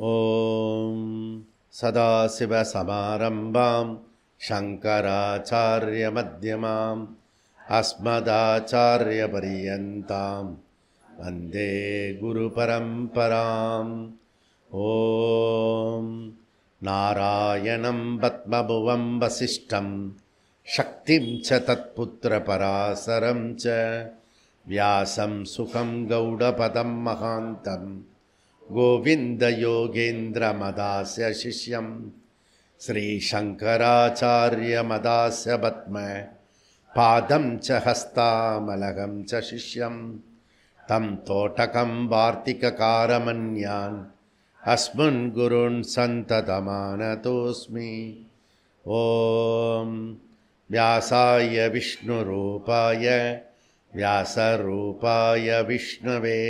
ஓம் சதாசிவசமாரம்பாம் சங்கராச்சார்யமத்யமாம் அஸ்மதாச்சார்யபரியந்தாம் வந்தே குருபரம்பராம். ஓம் நாராயணம் பத்மபுவம் வசிஷ்டம் சக்திம் ச தத்புத்திரபராசரம் ச வியாசம் சுகம் கௌடபதம் மகாந்தம் கோவிந்த யோகேந்திர மதாஸ்ய சிஷ்யம் ஸ்ரீ சங்கராச்சார்ய மதாஸ்ய பத்ம பாதம் ச ஹஸ்தாமலகம் ச சிஷ்யம் தம் தோட்டகம் வார்த்திககாரமன்யான் அஸ்முன் குருன் சந்ததமானதோஸ்மி. ஓம் வியாசாய விஷ்ணுரூபாய வியாசரூபாய விஷ்ணவே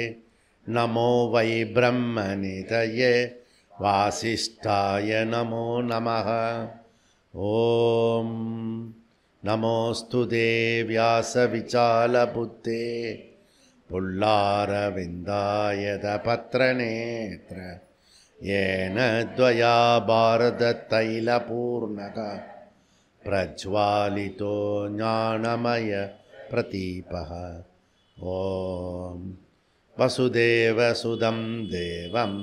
நமோ வை பிரம்மநிதயே வாசிஷ்டாய நமோ நமः. ஓம் நமோஸ்து வியாசவிசாலபுத்தே புல்லாரவிந்தாயத பத்ரநேத்ர ஏன த்வயா பாரததைலபூர்ணக பிரஜ்வாலிதோ ஞானமய பிரதீபः. ஓம் வசுதேவசுதம் தேவம்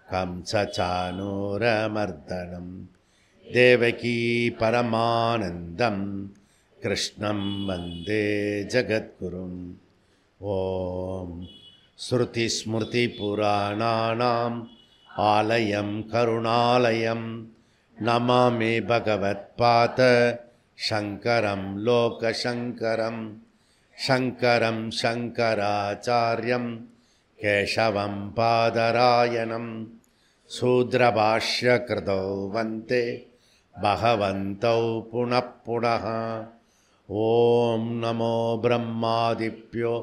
கம்சசானூரமர்தனம் தேவகீ பரமானந்தம் கிருஷ்ணம் வந்தே ஜகத்குரும். ஓம் ஸ்ருதிஸ்மிருதிபுராணானாம் ஆலயம் கருணாலயம் நமாமி பகவத்பாத சங்கரம் லோகசங்கரம் சங்கரம் சங்கராச்சார்யம் கேசவம் பாதராயணம் சூத்ரபாஷ்யகிருதோ வந்தே பகவந்தௌ புனః புனः. ஓம் நமோ பிரம்மாதிப்யோ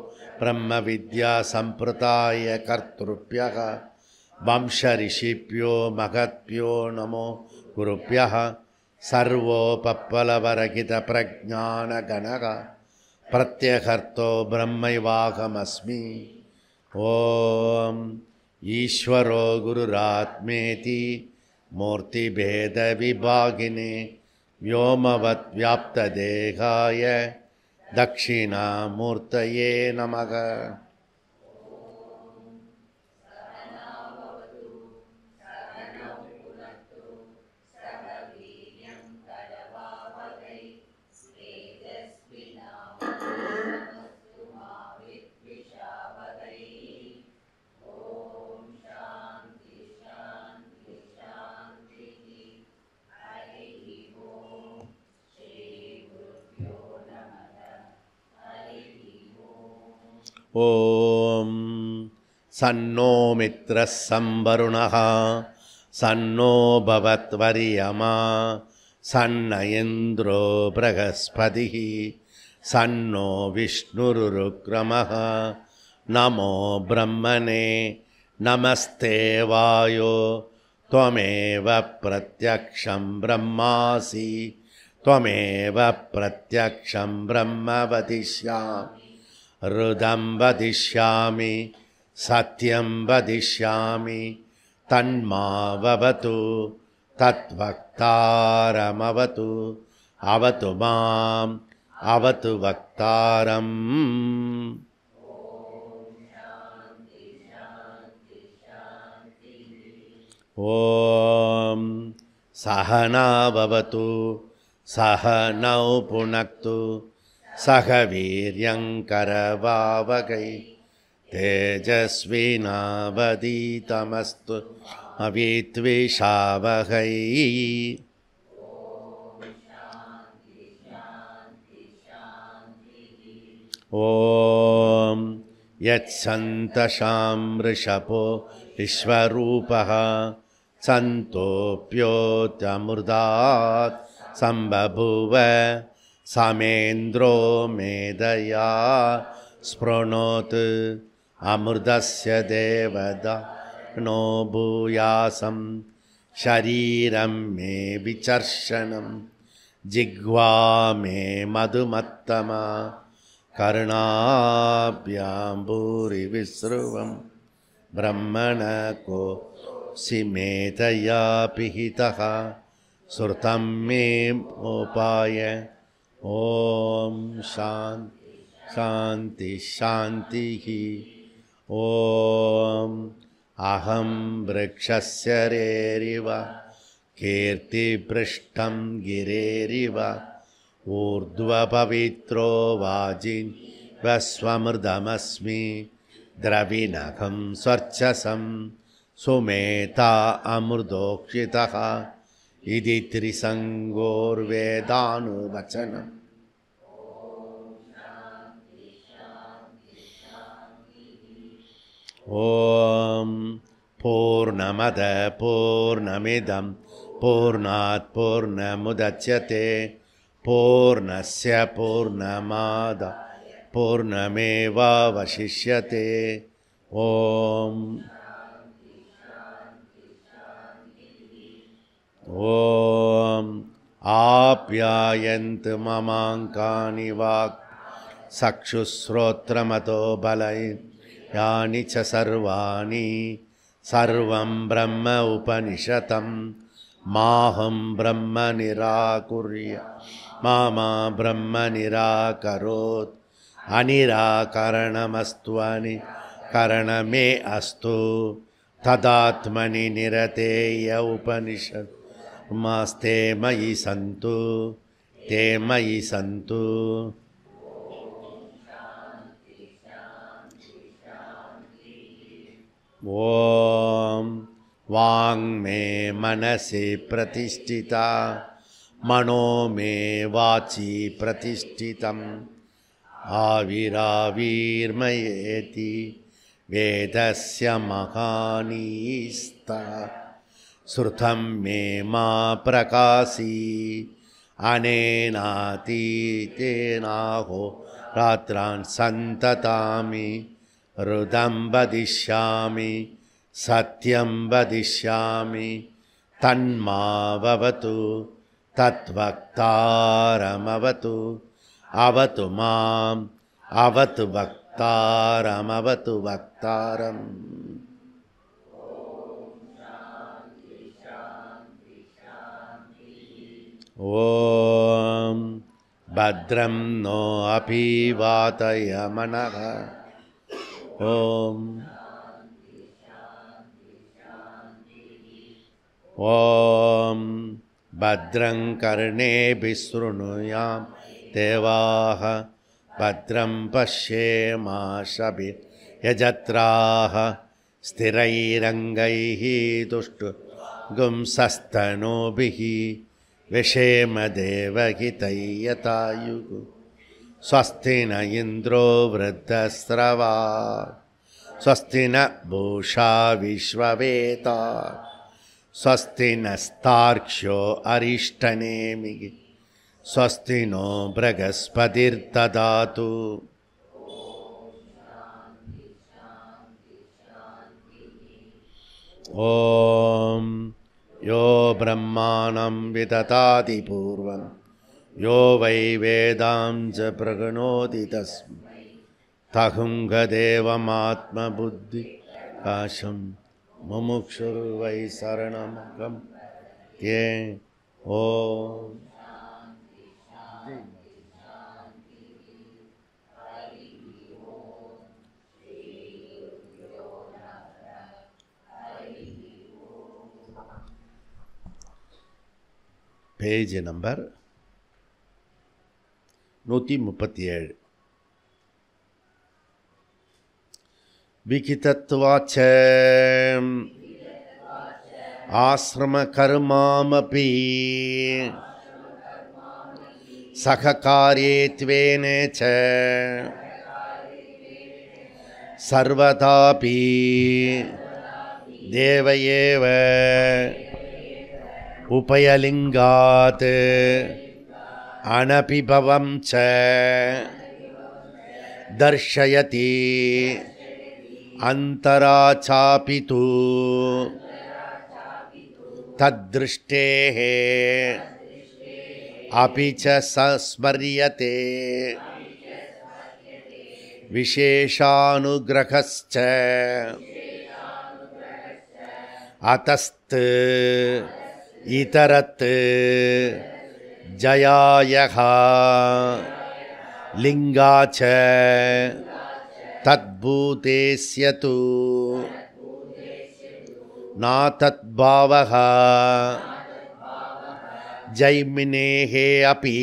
பிரம்ம வித்யா சம்பிரதாய கர்த்ருப்யः வம்சரிஷிப்யோ மகத்ப்யோ நமோ குருப்யः. சர்வோபப்ளவரகித பிரஜானகணக பிரத்யகர்த்தோ பிரம்மைவாகமஸ்மி. ஓம் ஈஸ்வரோ குருராத்மேதி மூர்த்திபேத விபாகினே வ்யோமவத் வியாப்ததேகாய தக்ஷிணாமூர்த்தயே நமக. ஓம் சன்னோ மித்ரः சம்வருணः சன்னோ பவத்வரியமா சன்ன இந்திரோ ப்ரஹஸ்பதிः சன்னோ விஷ்ணுருருக்ரமः. நமோ பிரம்மணே நமஸ்தே வாயோ த்வமேவ பிரத்யக்ஷம் பிரம்மாசி த்வமேவ பிரத்யக்ஷம் பிரம்ம வதிஷ்யாமி ருதம் வதிஷ்யாமி சத்யம் வதிஷ்யாமி தன்மாவது தத்வக்தாரமவது அவது மாம் அவது வக்தாரம். ஓம் சஹனாவது சஹனௌ புனக்து சக வீர்யங்கரவாவகை தேஜஸ்வினாவதீதமஸ்து அவித்விஷாவகை. ஓம் யத்சந்தஷாம் ரிஷபோ விஸ்வரூபः சந்தோப்யோத்யமிர்தாத் சம்பபுவ சமேந்திரோ மேதயா ஸ்ப்ருணோத் அமிர்தஸ்ய தேவதா நோ பூயாசம் ஷரீரம் மே விசர்ஷனம் ஜிஹ்வா மே மதுமத்தமா கருணாப்யாம்பூரி விஸ்ருவம் பிரம்மண கோ सिमेतया पिहितः श्रुतं मे मोपाय ॐ शान्ति शान्तिः ॐ अहं वृक्षस्य रेरिव कीर्तिपृष्ठं गिरेरिव ऊर्ध्वपवित्रो वाजिन्वस्वमृतमस्मि द्रविणघं स्वर्चसं सुमेता अमृतोक्षितः इति त्रिसङ्गोर्वेदानुवचनम् ॐ पूर्णमद पूर्णमिदं पूर्णात् पूर्णमुदच्यते पूर्णस्य पूर्णमादाय पूर्णमेवावशिष्यते ॐ आप्यायन्तु ममाङ्कानि वाक् चक्षुश्रोत्रमतो बलयानि च सर्वाणि सर्वं ब्रह्म उपनिषतं माहं ब्रह्म निराकुर्य मा ब्रह्म निराकरोत् अनिराकरणमस्तु अनिकरणमे अस्तु तदात्मनि निरतेय उपनिषत् मास्ते मयि सन्तु ते मयि सन्तु ॐ वाङ्मे मनसि प्रतिष्ठिता मनो मे वाचि प्रतिष्ठितम् आविराविर्मयेति वेदस्य महानीस्तः श्रुतं मे मा प्रकाशी अनेनातीतेनाहो रात्रान् सन्ततामि ऋदं वदिष्यामि सत्यं वदिष्यामि तन्मावतु तद्वक्तारमवतु अवतु माम् अवतु वक्तारमवतु वक्तारम् ॐ भद्रं नो अपि वातयमनः ॐ भद्रं कर्णेभिः शृणुयां देवाः भद्रं पश्येमाशभिर्यजत्राः स्थिरैरङ्गैः तुष्टुगुंसस्तनूभिः विषेम देवहितैयतायुः स्वस्ति न इन्द्रो वृद्धस्रवा स्वस्ति न पूषा विश्ववेता स्वस्ति नस्तार्क्ष्यो अरिष्टनेमिः स्वस्ति नो बृहस्पतिर्ददातु ॐ यो ब्रह्माणं विदधाति पूर्वं यो वै वेदां च प्रगणोति तस्मै तहुङ्गदेवमात्मबुद्धिकाशं मुमुक्षुर्वै शरणमहं ये ॐ पेज नंबर 137 विकितत्वाच आश्रम कर्मामपि सहकार्यत्वेन च सर्वदापि देव एव उपयलिंगात् अनपिभवं च दर्शयति अंतरा चापि तु तद्दृष्टेः अपि च स्मर्यते विशेषानुग्रहश्च அதஸ்து இதரத் ஜயாயஹ லிங்காச்ச தத்பூதேஸ்யது நாதத்பாவஹ ஜைமினேஹே அபி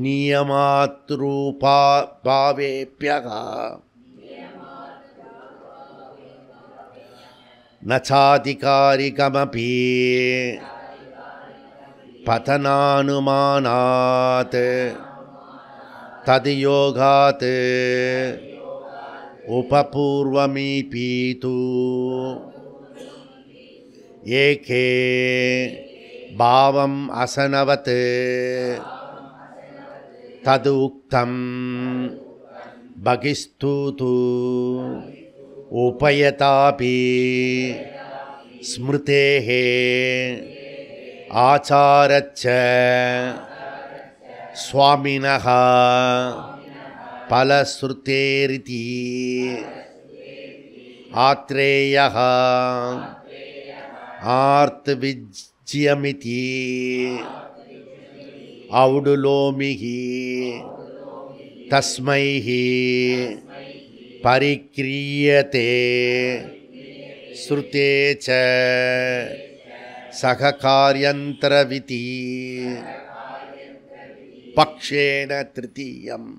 நியமாத்ரூபா பாவேப்யஹ நச்சாதிகாரிகமபி பதனானுமானாத் தத்யோகாத் உபபூர்வமீபீது ஏகே பாவம் அசனவத் தது உக்தம் பகிஸ்தூது உபயதாபி ஸ்மிருதேஹே ஆச்சாரச்ச ஸ்வாமினஹ பலஸ்ருதேரிதி ஆத்ரேயஹ ஆர்த்தவிஜ்யமிதி ஔடுலோமிஹி தஸ்மைஹி பரிக்ரியதே ஸ்ருதே ச சககார்யந்தரவிதி பக்ஷேன த்ருதீயம்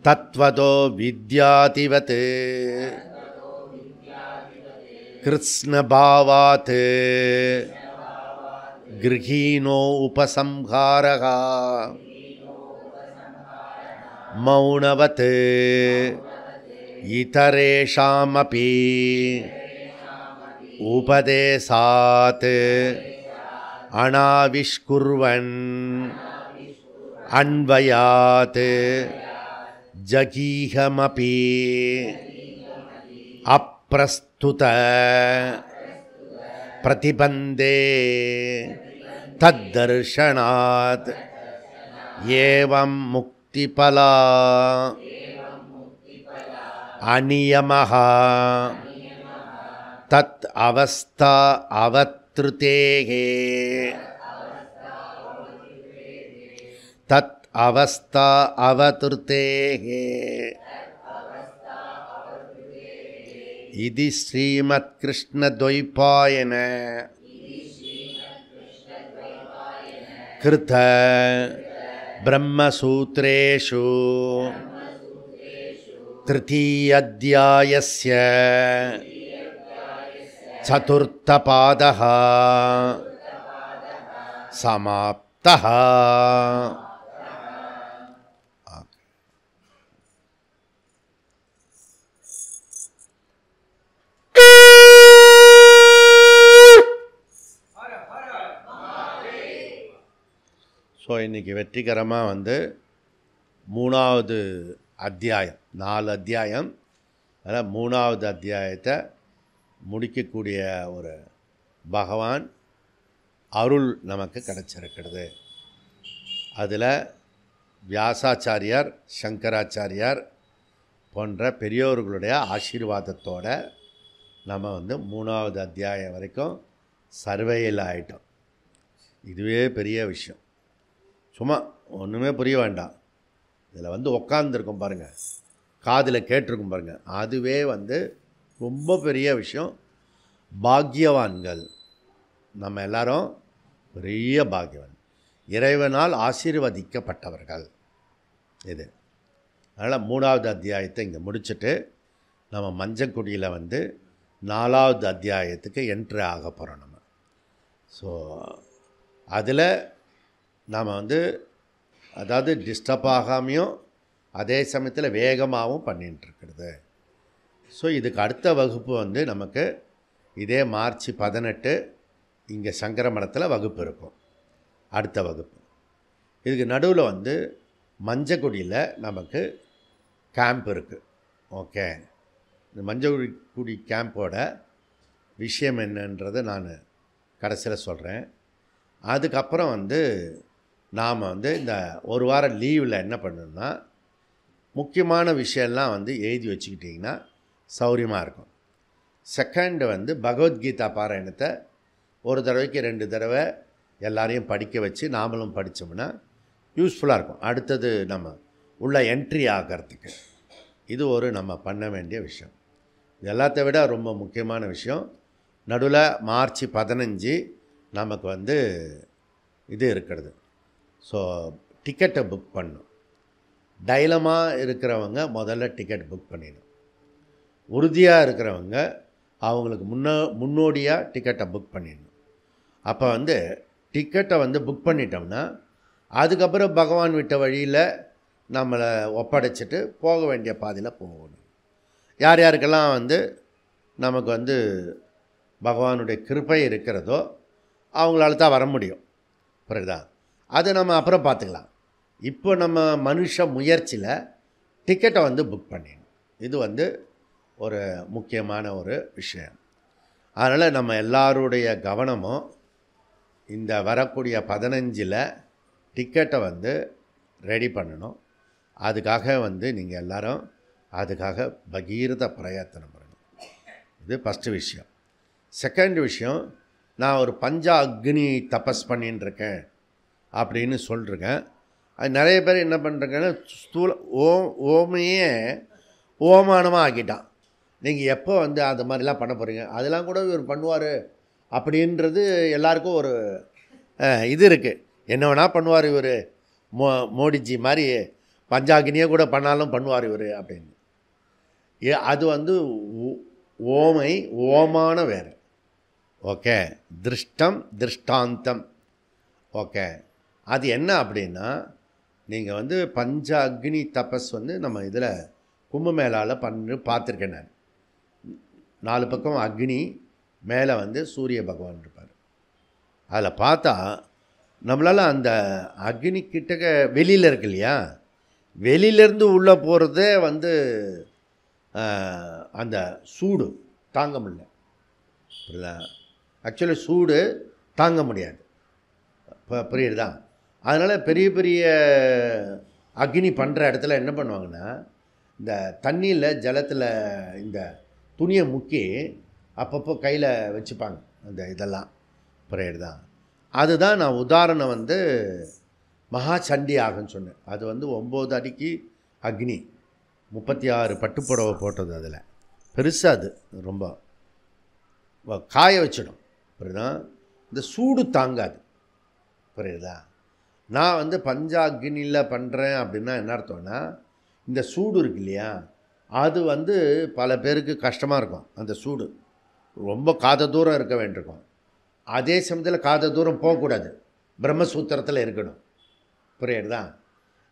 தத்வதோ வித்யாதிவத் கிருஷ்ணபாவாத் கிருஹீனோ உபசம்ஹாரஹ மௌனவத் இதரேஷாமபி உபதேசாத் அநாவிஷ்குர்வன் அன்வயாத் ஜகீஹமபி அப்ரஸ்துத பிரதிபந்தே தத்தர்ஷனாத் ஏவம் முக்திபலா அநியமஹ தத் அவஸ்தா அவத்ருதேஹே தத் அவஸ்தா அவத்ருதேஹே இது ஸ்ரீமத் கிருஷ்ணத்வைபாயன கிருத பிரம்மசூத்ரேஷு திருத்தீயாத்யாயஸ்ய சதுர்த்தபாதः சமாப்தः. ஸோ இன்றைக்கி வெற்றிகரமாக மூணாவது அத்தியாயம், 4 அத்தியாயம், அதில் மூணாவது அத்தியாயத்தை முடிக்கக்கூடிய ஒரு பகவான் அருள் நமக்கு கிடச்சிருக்கிறது. அதில் வியாசாச்சாரியார், சங்கராச்சாரியார் போன்ற பெரியோர்களுடைய ஆசீர்வாதத்தோடு நம்ம மூணாவது அத்தியாயம் வரைக்கும் சர்வேயில் ஆகிட்டோம். இதுவே பெரிய விஷயம். சும்மா ஒன்றுமே புரிய வேண்டாம், இதில் உக்காந்துருக்கும் பாருங்கள், காதில் கேட்டிருக்கும் பாருங்கள், அதுவே ரொம்ப பெரிய விஷயம். பாக்யவான்கள் நம்ம எல்லாரும் பெரிய பாக்யவான், இறைவனால் ஆசீர்வதிக்கப்பட்டவர்கள் இது. அதனால் மூணாவது அத்தியாயத்தை இங்கே முடிச்சுட்டு நம்ம மஞ்சக்குடியில் 4வது அத்தியாயத்துக்கு என்ட்ரு ஆக போகிறோம் நம்ம. ஸோ அதில் நாம் அதாவது டிஸ்டர்ப் ஆகாமையும் அதே சமயத்தில் வேகமாகவும் பண்ணிகிட்ருக்கிறது. ஸோ இதுக்கு அடுத்த வகுப்பு நமக்கு இதே மார்ச் 18 இங்கே சங்கரமடத்தில் வகுப்பு இருக்கும், அடுத்த வகுப்பு. இதுக்கு நடுவில் மஞ்சக்குடியில் நமக்கு கேம்ப் இருக்குது. ஓகே, இந்த மஞ்சக்குடி கேம்போட விஷயம் என்னன்றதை நான் கடைசியில் சொல்கிறேன். அதுக்கப்புறம் நாம் இந்த ஒரு வாரம் லீவில் என்ன பண்ணணும்னா, முக்கியமான விஷயம்லாம் எழுதி வச்சுக்கிட்டிங்கன்னா சௌரியமாக இருக்கும். செகண்டு வந்து பகவத்கீதா பாராயணத்தை ஒரு தடவைக்கு 2 தடவை எல்லாரையும் படிக்க வச்சு நாமளும் படித்தோம்னா யூஸ்ஃபுல்லாக இருக்கும். அடுத்தது நம்ம உள்ள என்ட்ரி ஆகிறதுக்கு இது ஒரு நம்ம பண்ண வேண்டிய விஷயம். இது எல்லாத்த விட ரொம்ப முக்கியமான விஷயம், நடுவில் மார்ச் 15 நமக்கு வந்து இது இருக்கிறது. ஸோ டிக்கெட்டை புக் பண்ணணும். டைலமாக இருக்கிறவங்க முதல்ல டிக்கெட் புக் பண்ணிடணும். உறுதியாக இருக்கிறவங்க அவங்களுக்கு முன்னோடியாக டிக்கெட்டை புக் பண்ணிடணும். அப்போ வந்து டிக்கெட்டை வந்து புக் பண்ணிட்டோம்னா அதுக்கப்புறம் பகவான் விட்ட வழியில் நம்மளை ஒப்படைச்சிட்டு போக வேண்டிய பாதையில் போகணும். யார் யாருக்கெல்லாம் வந்து நமக்கு வந்து பகவானுடைய கிருபை இருக்கிறதோ அவங்களால தான் வர முடியும். புரியுதா? அதை நம்ம அப்புறம் பார்த்துக்கலாம். இப்போ நம்ம மனுஷ முயற்சியில் டிக்கெட்டை வந்து புக் பண்ணிடணும். இது வந்து ஒரு முக்கியமான ஒரு விஷயம். அதனால் நம்ம எல்லாருடைய கவனமும் இந்த வரக்கூடிய 15 டிக்கெட்டை வந்து ரெடி பண்ணணும். அதுக்காக வந்து நீங்கள் எல்லோரும் அதுக்காக பகீரத பிரயத்தனம் பண்ணணும். இது ஃபஸ்ட்டு விஷயம். செகண்ட் விஷயம், நான் ஒரு பஞ்ச அக்னி தபஸ் பண்ணின்னு அப்படின்னு சொல்லிருக்கேன். அது நிறைய பேர் என்ன பண்ணுறாங்கன்னா ஸ்தூல ஓமையே ஓமானமாக ஆக்கிட்டான். நீங்கள் எப்போ வந்து அது மாதிரிலாம் பண்ண போகிறீங்க, அதெல்லாம் கூட இவர் பண்ணுவார் அப்படின்றது எல்லாருக்கும் ஒரு இது இருக்குது. என்ன வேணால் பண்ணுவார் இவர், மோடிஜி மாதிரி பஞ்சாகினியே கூட பண்ணாலும் பண்ணுவார் இவர் அப்படின்னு. அது வந்து ஓமை ஓமான வேறு. ஓகே, திருஷ்டம் திருஷ்டாந்தம். ஓகே, அது என்ன அப்படின்னா, நீங்கள் வந்து பஞ்ச அக்னி தபஸ் வந்து நம்ம இதில் கும்பமேளாவில் பார்த்துருக்கேன் நான். 4 பக்கம் அக்னி, மேலே வந்து சூரிய பகவான் இருப்பார். அதில் பார்த்தா நம்மளால் அந்த அக்னி கிட்டக்க வெளியில் இருக்கு இல்லையா, வெளியிலேருந்து உள்ளே போகிறதே வந்து அந்த சூடு தாங்க முடியல. புரியுதா? ஆக்சுவலி சூடு தாங்க முடியாது. புரியுதுதான்? அதனால் பெரிய பெரிய அக்னி பண்ணுற இடத்துல என்ன பண்ணுவாங்கன்னா, இந்த தண்ணியில் ஜலத்தில் இந்த துணியை முக்கி அப்பப்போ கையில் வச்சுப்பாங்க அந்த இதெல்லாம். புரியுதுதான்? அதுதான் நான் உதாரணம் வந்து மகா சண்டி ஆகுன்னு சொன்னேன். அது வந்து 9 அடிக்கு அக்னி, 36 பட்டுப்புடவை போட்டது. அதில் பெருசாக அது ரொம்ப காய வச்சிடும். புரியுதா? இந்த சூடு தாங்காது. புரியுதா? நான் வந்து பஞ்சாக்னியில் பண்ணுறேன் அப்படின்னா என்ன அர்த்தம்னா, இந்த சூடு இருக்கு இல்லையா, அது வந்து பல பேருக்கு கஷ்டமாக இருக்கும். அந்த சூடு ரொம்ப காத தூரம் இருக்க வேண்டியிருக்கும். அதே சமயத்தில் காத தூரம் போகக்கூடாது, பிரம்மசூத்திரத்தில் இருக்கணும். புரியுறதா?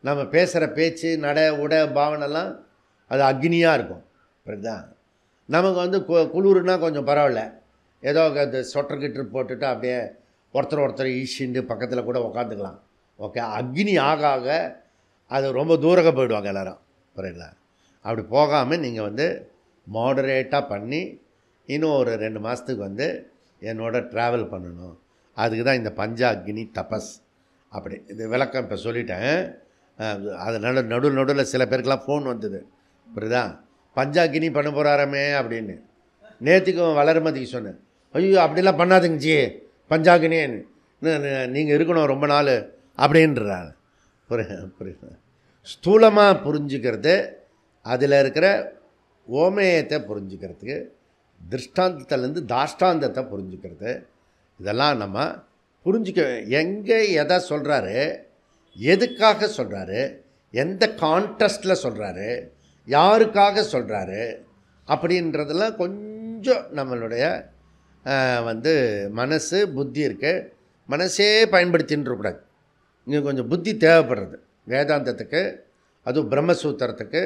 நம்ம பேசுகிற பேச்சு நட உட பாவனைலாம் அது அக்னியாக இருக்கும். புரியுதா? நமக்கு வந்து குளிர்னா கொஞ்சம் பரவாயில்ல, ஏதோ அது சொட்டர்கிட்டு போட்டுட்டு அப்படியே ஒருத்தர் ஈஷிண்டு பக்கத்தில் கூட உக்காந்துக்கலாம். ஓகே, அக்னி ஆக ஆக அது ரொம்ப தூரமாக போயிடுவாங்க எல்லோரும். புரியல? அப்படி போகாமல் நீங்கள் வந்து மாடரேட்டாக பண்ணி இன்னும் ஒரு 2 மாதத்துக்கு வந்து என்னோட ட்ராவல் பண்ணணும். அதுக்கு தான் இந்த பஞ்ச அக்னி தபஸ். அப்படி இது விளக்கம் இப்போ சொல்லிட்டேன். அதனால் நடுவில் சில பேருக்கெல்லாம் ஃபோன் வந்தது. புரியுதா? பஞ்சாகினி பண்ண போகிறாரமே அப்படின்னு. நேற்றுக்கும் வளர்மதிக்கு சொன்னேன், ஐயோ அப்படிலாம் பண்ணாதுங்கச்சி, பஞ்சாகினின்னு நீங்கள் இருக்கணும் ரொம்ப நாள் அப்படின்றாங்க. புரியுது? ஸ்தூலமாக புரிஞ்சுக்கிறது, அதில் இருக்கிற ஓமேயத்தை புரிஞ்சுக்கிறதுக்கு, திருஷ்டாந்தத்துலேருந்து தாஷ்டாந்தத்தை புரிஞ்சுக்கிறது, இதெல்லாம் நம்ம புரிஞ்சிக்க. எங்கே எதை சொல்கிறாரு, எதுக்காக சொல்கிறாரு, எந்த கான்டெஸ்ட்டில் சொல்கிறாரு, யாருக்காக சொல்கிறாரு அப்படின்றதெல்லாம் கொஞ்சம் நம்மளுடைய வந்து மனசு புத்தி இருக்குது, மனசே பயன்படுத்தின்னு இருக்கக்கூடாது. இங்கே கொஞ்சம் புத்தி தேவைப்படுறது வேதாந்தத்துக்கு, அதுவும் பிரம்மசூத்திரத்துக்கு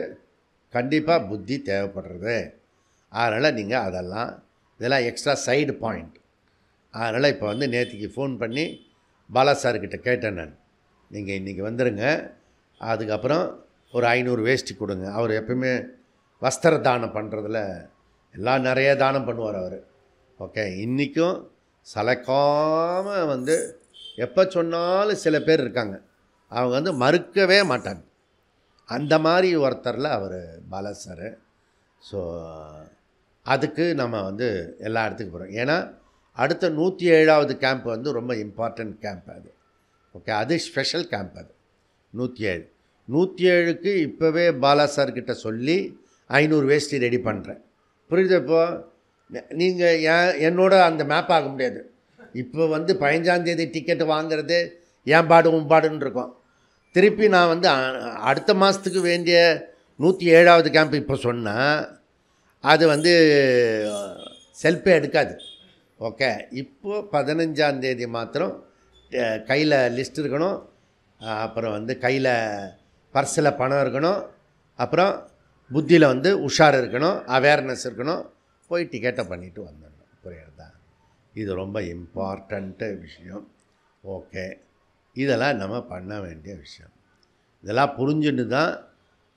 கண்டிப்பாக புத்தி தேவைப்படுறது. அதனால் நீங்கள் இதெல்லாம் எக்ஸ்ட்ரா சைடு பாயிண்ட். அதனால் இப்போ வந்து நேற்றுக்கு ஃபோன் பண்ணி பாலா சார்கிட்ட கேட்டேன் நான், நீங்கள் இன்றைக்கி வந்துடுங்க, அதுக்கப்புறம் ஒரு 500 வேஷ்டி கொடுங்க. அவர் எப்பவுமே வஸ்திர தானம் பண்ணுறதுல எல்லாம் நிறைய தானம் பண்ணுவார் அவர். ஓகே, இன்றைக்கும் சளைக்காமல் வந்து எப்போ சொன்னாலும் சில பேர் இருக்காங்க, அவங்க வந்து மறுக்கவே மாட்டாங்க. அந்த மாதிரி ஒருத்தரில் அவர் பாலா சார். ஸோ அதுக்கு நம்ம வந்து எல்லா இடத்துக்கு போகிறோம். ஏன்னா அடுத்த 107வது கேம்ப் வந்து ரொம்ப இம்பார்ட்டண்ட் கேம்ப் அது. ஓகே, அது ஸ்பெஷல் கேம்ப் அது 107. 107க்கு இப்போவே பாலா சார்கிட்ட சொல்லி 500 வேஷ்டி ரெடி பண்ணுறேன். புரியுது? இப்போது நீங்கள் என்னோட அந்த மேப் ஆக முடியாது. இப்போ வந்து 15ஆந்தேதி டிக்கெட்டு வாங்கிறது ஏன் பாடு உம்பாடுன்னு இருக்கும். திருப்பி நான் வந்து அடுத்த மாதத்துக்கு வேண்டிய 107வது கேம்ப் இப்போ சொன்னால் அது வந்து செல்ஃபே எடுக்காது. ஓகே, இப்போது 15ஆந்தேதி மாத்திரம் கையில் லிஸ்ட் இருக்கணும், அப்புறம் வந்து கையில் பர்ஸில் பணம் இருக்கணும், அப்புறம் புத்தியில் வந்து உஷார் இருக்கணும், அவேர்னஸ் இருக்கணும், போய் டிக்கெட்டை பண்ணிவிட்டு வந்துடணும். புரியுறதா? இது ரொம்ப இம்பார்ட்டண்ட்டு விஷயம். ஓகே, இதெல்லாம் நம்ம பண்ண வேண்டிய விஷயம். இதெல்லாம் புரிஞ்சுன்னு தான்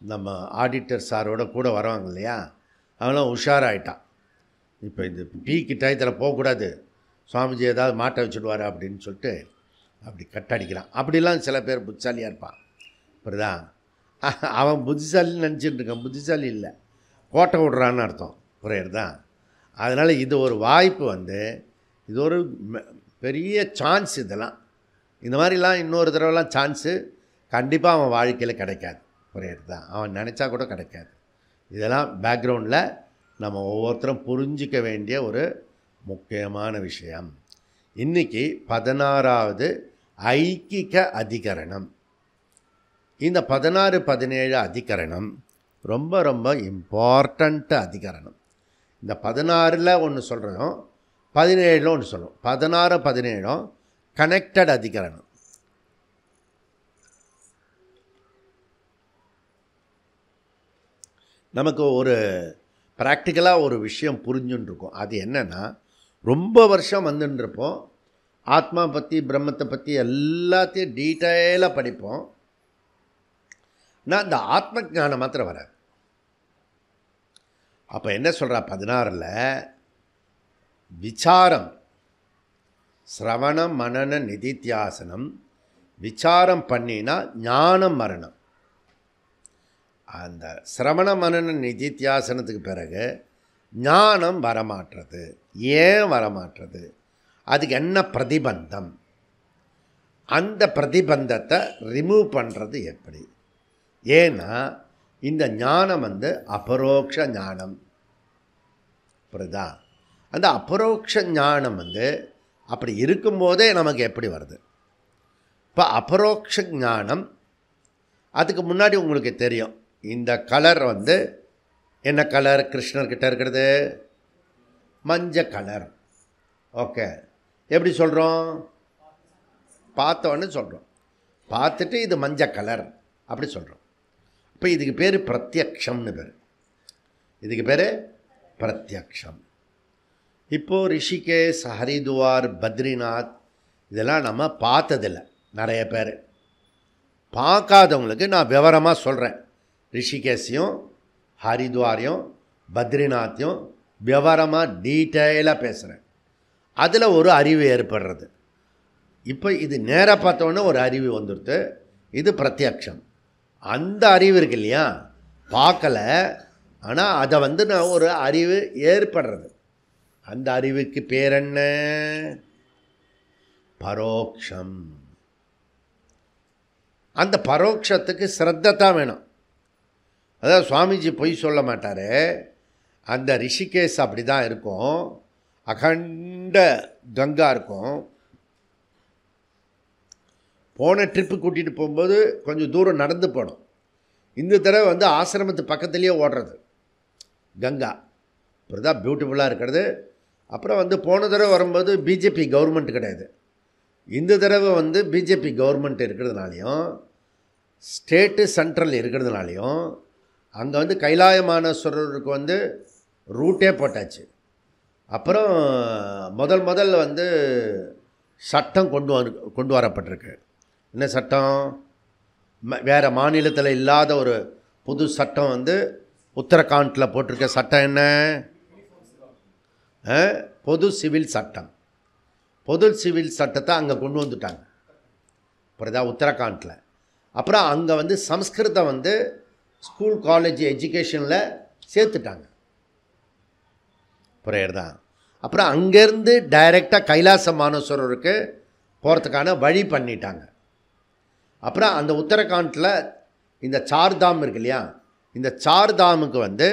நம்ம ஆடிட்டர் சாரோட கூட வருவாங்க இல்லையா, அவங்களாம் உஷாராயிட்டான். இப்போ இந்த பீக்கு டயத்தில் போகக்கூடாது, சுவாமிஜி ஏதாவது மாட்ட வச்சுடுவார் அப்படின்னு சொல்லிட்டு அப்படி கட்டடிக்கிறான். அப்படிலாம் சில பேர் புத்திசாலியாக இருப்பான். புரியுதா? அவன் புத்திசாலின்னு நினச்சிட்டு இருக்கான். புத்திசாலி இல்லை, கோட்டை விடுறான்னு அர்த்தம். புரியுறதா? அதனால் இது ஒரு வாய்ப்பு வந்து, இது ஒரு பெரிய சான்ஸ். இதெல்லாம் இந்த மாதிரிலாம் இன்னொரு தடவைலாம் சான்ஸு கண்டிப்பாக அவன் வாழ்க்கையில் கிடைக்காது. புரியுறதா? அவன் நினச்சா கூட கிடைக்காது. இதெல்லாம் பேக்ரவுண்டில் நம்ம ஒவ்வொருத்தரும் புரிஞ்சிக்க வேண்டிய ஒரு முக்கியமான விஷயம். இன்றைக்கி 16வது ஐக்கிக அதிகரணம். இந்த 16, 17 அதிகரணம் ரொம்ப ரொம்ப இம்பார்ட்டண்ட்டு அதிகரணம். இந்த 16ல் ஒன்று சொல்கிறோம், 17ல் ஒன்று சொல்கிறோம். 16, 17 கனெக்டட் அதிகரணம். நமக்கு ஒரு ப்ராக்டிக்கலாக ஒரு விஷயம் புரிஞ்சுன்ருக்கும். அது என்னென்னா, ரொம்ப வருஷம் வந்துட்டுருப்போம், ஆத்மா பற்றி பிரம்மத்தை பற்றி எல்லாத்தையும் டீட்டெயிலாக படிப்போம். நான் இந்த ஆத்ம ஞானம் மாத்திரம் வராது. அப்போ என்ன சொல்கிறா 16ல், விசாரம், சிரவணம் மனன நிதித்தியாசனம், விசாரம் பண்ணினா ஞானம் மரணம். அந்த சிரவண மனன நிதித்தியாசனத்துக்கு பிறகு ஞானம் வரமாட்டுறது. ஏன் வரமாட்டுறது? அதுக்கு என்ன பிரதிபந்தம்? அந்த பிரதிபந்தத்தை ரிமூவ் பண்ணுறது எப்படி? ஏன்னா இந்த ஞானம் வந்து அபரோக்ஷ ஞானம். புரியுதா? அந்த அபரோக்ஷ ஞானம் வந்து அப்படி இருக்கும்போதே நமக்கு எப்படி வருது? இப்போ அபரோக்ஷ ஞானம், அதுக்கு முன்னாடி உங்களுக்கு தெரியும், இந்த கலர் வந்து என்ன கலர்? கிருஷ்ணர்கிட்ட இருக்கிறது மஞ்சள் கலர். ஓகே, எப்படி சொல்கிறோம்? பார்த்தோன்னு சொல்கிறோம். பார்த்துட்டு இது மஞ்சள் கலர் அப்படி சொல்கிறோம். இப்போ இதுக்கு பேர் பிரத்யக்ஷம்னு பேர். இதுக்கு பேர் பிரத்யக்ஷம். இப்போது ரிஷிகேஷ், ஹரித்வார், பத்ரிநாத் இதெல்லாம் நம்ம பார்த்ததில்லை. நிறைய பேர் பார்க்காதவங்களுக்கு நான் விவரமாக சொல்கிறேன். ரிஷிகேஷையும் ஹரித்வாரையும் பத்ரிநாத்தையும் விவரமாக டீட்டெயிலாக பேசுகிறேன். அதில் ஒரு அறிவு ஏற்படுறது. இப்போ இது நேராக பார்த்தோன்னே ஒரு அறிவு வந்துடுது, இது பிரத்யக்ஷம். அந்த அறிவு இருக்கு இல்லையா, பார்க்கலை, ஆனால் அதை வந்து நான் ஒரு அறிவு ஏற்படுறது. அந்த அறிவுக்கு பேர் என்ன? பரோக்ஷம். அந்த பரோட்சத்துக்கு ஸ்ரத்தை தான் வேணும். அதாவது சுவாமிஜி பொய் சொல்ல மாட்டார். அந்த ரிஷிகேஷ் அப்படி தான் இருக்கும், அகண்ட கங்கா இருக்கும். போன ட்ரிப்பு கூட்டிகிட்டு போகும்போது கொஞ்சம் தூரம் நடந்து போனோம். இந்த தடவை வந்து ஆசிரமத்து பக்கத்துலேயே ஓடுறது கங்கா. அப்புறம் தான் பியூட்டிஃபுல்லாக இருக்கிறது. அப்புறம் வந்து போன தடவை வரும்போது பிஜேபி கவர்மெண்ட் கிடையாது. இந்த தடவை வந்து பிஜேபி கவர்மெண்ட் இருக்கிறதுனாலையும் ஸ்டேட்டு சென்ட்ரல் இருக்கிறதுனாலையும் அங்கே வந்து கைலாயமானேஸ்வரருக்கு வந்து ரூட்டே போட்டாச்சு. அப்புறம் முதல் வந்து சட்டம் கொண்டு வரப்பட்டிருக்கு. என்ன சட்டம்? வேறு மாநிலத்தில் இல்லாத ஒரு புது சட்டம் வந்து உத்தரகாண்டில் போட்டிருக்க சட்டம் என்ன? பொது சிவில் சட்டம். பொது சிவில் சட்டத்தை அங்கே கொண்டு வந்துட்டாங்க. அப்புறம் உத்தரகாண்டில். அப்புறம் அங்கே வந்து சம்ஸ்கிருதம் வந்து ஸ்கூல் காலேஜ் எஜுகேஷனில் சேர்த்துட்டாங்க. ப்ரேயர் தான். அப்புறம் அங்கேருந்து டைரெக்டாக கைலாச மானசரோருக்கு போகிறதுக்கான வழி பண்ணிட்டாங்க. அப்புறம் அந்த உத்தரகாண்டில் இந்த சார்தாம் இருக்கு இல்லையா, இந்த சார்தாமுக்கு வந்து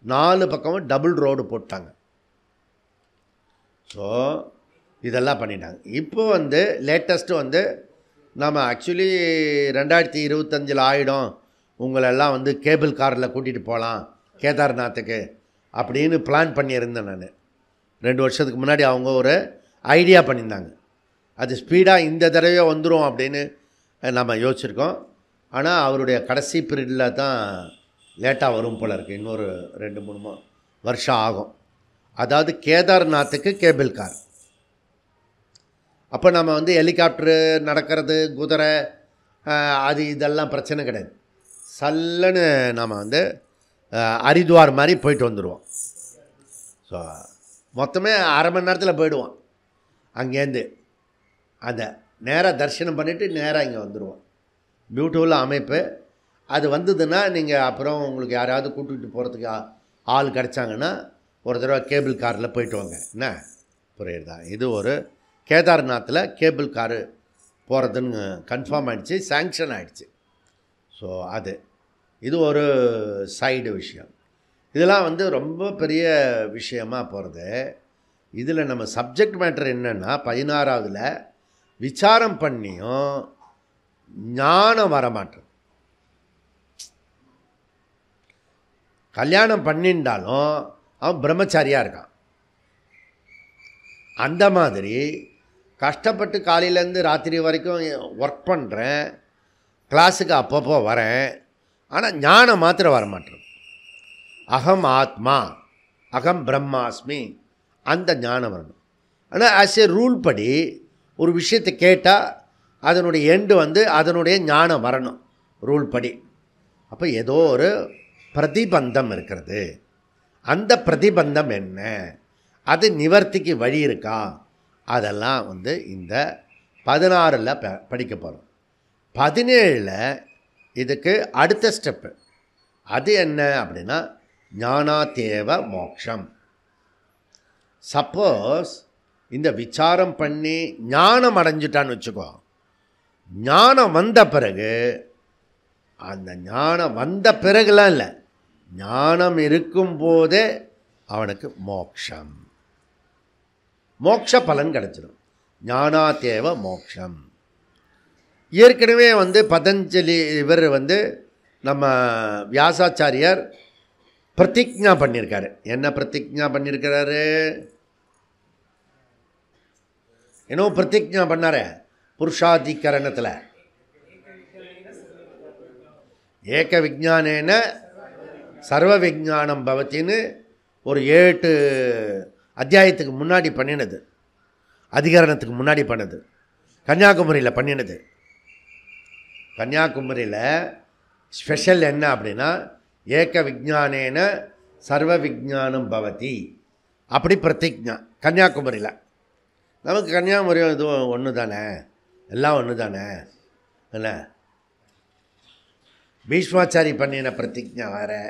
4 பக்கமும் டபுள் ரோடு போட்டாங்க. ஸோ இதெல்லாம் பண்ணிட்டாங்க. இப்போ வந்து லேட்டஸ்ட்டு வந்து நம்ம ஆக்சுவலி 2025 ஆகிடும், உங்களெல்லாம் வந்து கேபிள் காரில் கூட்டிகிட்டு போகலாம் கேதார்நாத்துக்கு அப்படின்னு பிளான் பண்ணியிருந்தேன் நான். 2 வருஷத்துக்கு முன்னாடி அவங்க ஒரு ஐடியா பண்ணியிருந்தாங்க. அது ஸ்பீடாக இந்த தடவை வந்துடும் அப்படின்னு நம்ம யோசிச்சுருக்கோம். ஆனால் அவருடைய கடைசி பீரியடில் தான் லேட்டாக வரும் போல் இருக்குது. இன்னொரு 2-3 வருஷம் ஆகும். அதாவது கேதார்நாத்துக்கு கேபிள் கார். அப்போ நம்ம வந்து ஹெலிகாப்டரு, நடக்கிறது, குதிரை, அது இதெல்லாம் பிரச்சனை கிடையாது. சல்லுன்னு நம்ம வந்து ஹரித்வார் மாதிரி போயிட்டு வந்துடுவோம். ஸோ மொத்தமே அரை மணி நேரத்தில் போயிடுவோம். அங்கேருந்து அந்த நேராக தரிசனம் பண்ணிவிட்டு நேராக இங்கே வந்துடுவோம். பியூட்டிஃபுல்லாக அமைப்பு. அது வந்ததுன்னா நீங்கள் அப்புறம் உங்களுக்கு யாராவது கூட்டிகிட்டு போகிறதுக்கு ஆள் கிடச்சாங்கன்னா ஒரு தடவை கேபிள் காரில் போயிட்டு வாங்க. என்ன புரியுதா? இது ஒரு கேதார்நாத்தில் கேபிள் காரு போகிறதுன்னு கன்ஃபார்ம் ஆகிடுச்சு, சேங்ஷன் ஆகிடுச்சு. ஸோ இது ஒரு சைடு விஷயம். இதெல்லாம் வந்து ரொம்ப பெரிய விஷயமாக போகிறது. இதில் நம்ம சப்ஜெக்ட் மேட்டர் என்னென்னா 16வதுல விசாரம் பண்ணியும் ஞானம் வரமாட்டேன். கல்யாணம் பண்ணிட்டாலும் அவன் பிரம்மச்சாரியாக இருக்கான். அந்த மாதிரி கஷ்டப்பட்டு காலையிலேருந்து ராத்திரி வரைக்கும் ஒர்க் பண்ணுறேன், கிளாஸுக்கு அப்பப்போ வரேன், ஆனால் ஞானம் மாத்திரம் வரமாட்டேன். அகம் ஆத்மா, அகம் பிரம்மாஸ்மி, அந்த ஞானம் வரணும். ஆனால் ஆஸ் ஏ ரூல் படி ஒரு விஷயத்தை கேட்டால் அதனுடைய எண்டு வந்து அதனுடைய ஞானம் வரணும் ரூல் படி. அப்போ ஏதோ ஒரு பிரதிபந்தம் இருக்கிறது. அந்த பிரதிபந்தம் என்ன, அது நிவர்த்திக்கு வழி இருக்கா, அதெல்லாம் வந்து இந்த 16ல் படிக்க போகிறோம். 17ல் இதுக்கு அடுத்த ஸ்டெப்பு. அது என்ன அப்படின்னா ஞானாதேவ மோக்ஷம். சப்போஸ் இந்த விசாரம் பண்ணி ஞானம் அடைஞ்சிட்டான்னு வச்சுக்கோ, ஞானம் வந்த பிறகு, அந்த ஞானம் வந்த பிறகுலாம் இல்லை, ஞானம் இருக்கும்போதே அவனுக்கு மோக்ஷம், மோக்ஷ பலன் கிடச்சிடும். ஞானாதேவ மோக்ஷம். ஏற்கனவே வந்து பதஞ்சலி இவர் வந்து நம்ம வியாசாச்சாரியார் பிரதிஜ்ஞா பண்ணியிருக்காரு. என்ன பிரதிஜ்ஞா பண்ணியிருக்கிறாரு? என்ன பிரதிஜ்ஞா பண்ணார புருஷாதிகரணத்தில் ஏக விஜானேன சர்வ விஜானம் பவத்தின்னு ஒரு 8 அத்தியாயத்துக்கு முன்னாடி பண்ணினது, அதிகரணத்துக்கு முன்னாடி பண்ணது, கன்னியாகுமரியில் பண்ணினது. கன்னியாகுமரியில் ஸ்பெஷல் என்ன அப்படின்னா ஏக விஜானேன சர்வ விஜானம் பவதி, அப்படி பிரதிஜ்ஞா கன்னியாகுமரியில். நமக்கு கன்னியாகுமரி இதுவும் ஒன்று தானே, எல்லாம் ஒன்று தானே. என்ன பீஷ்மாச்சாரி பண்ணின பிரதிஜ்ஞா வேறு,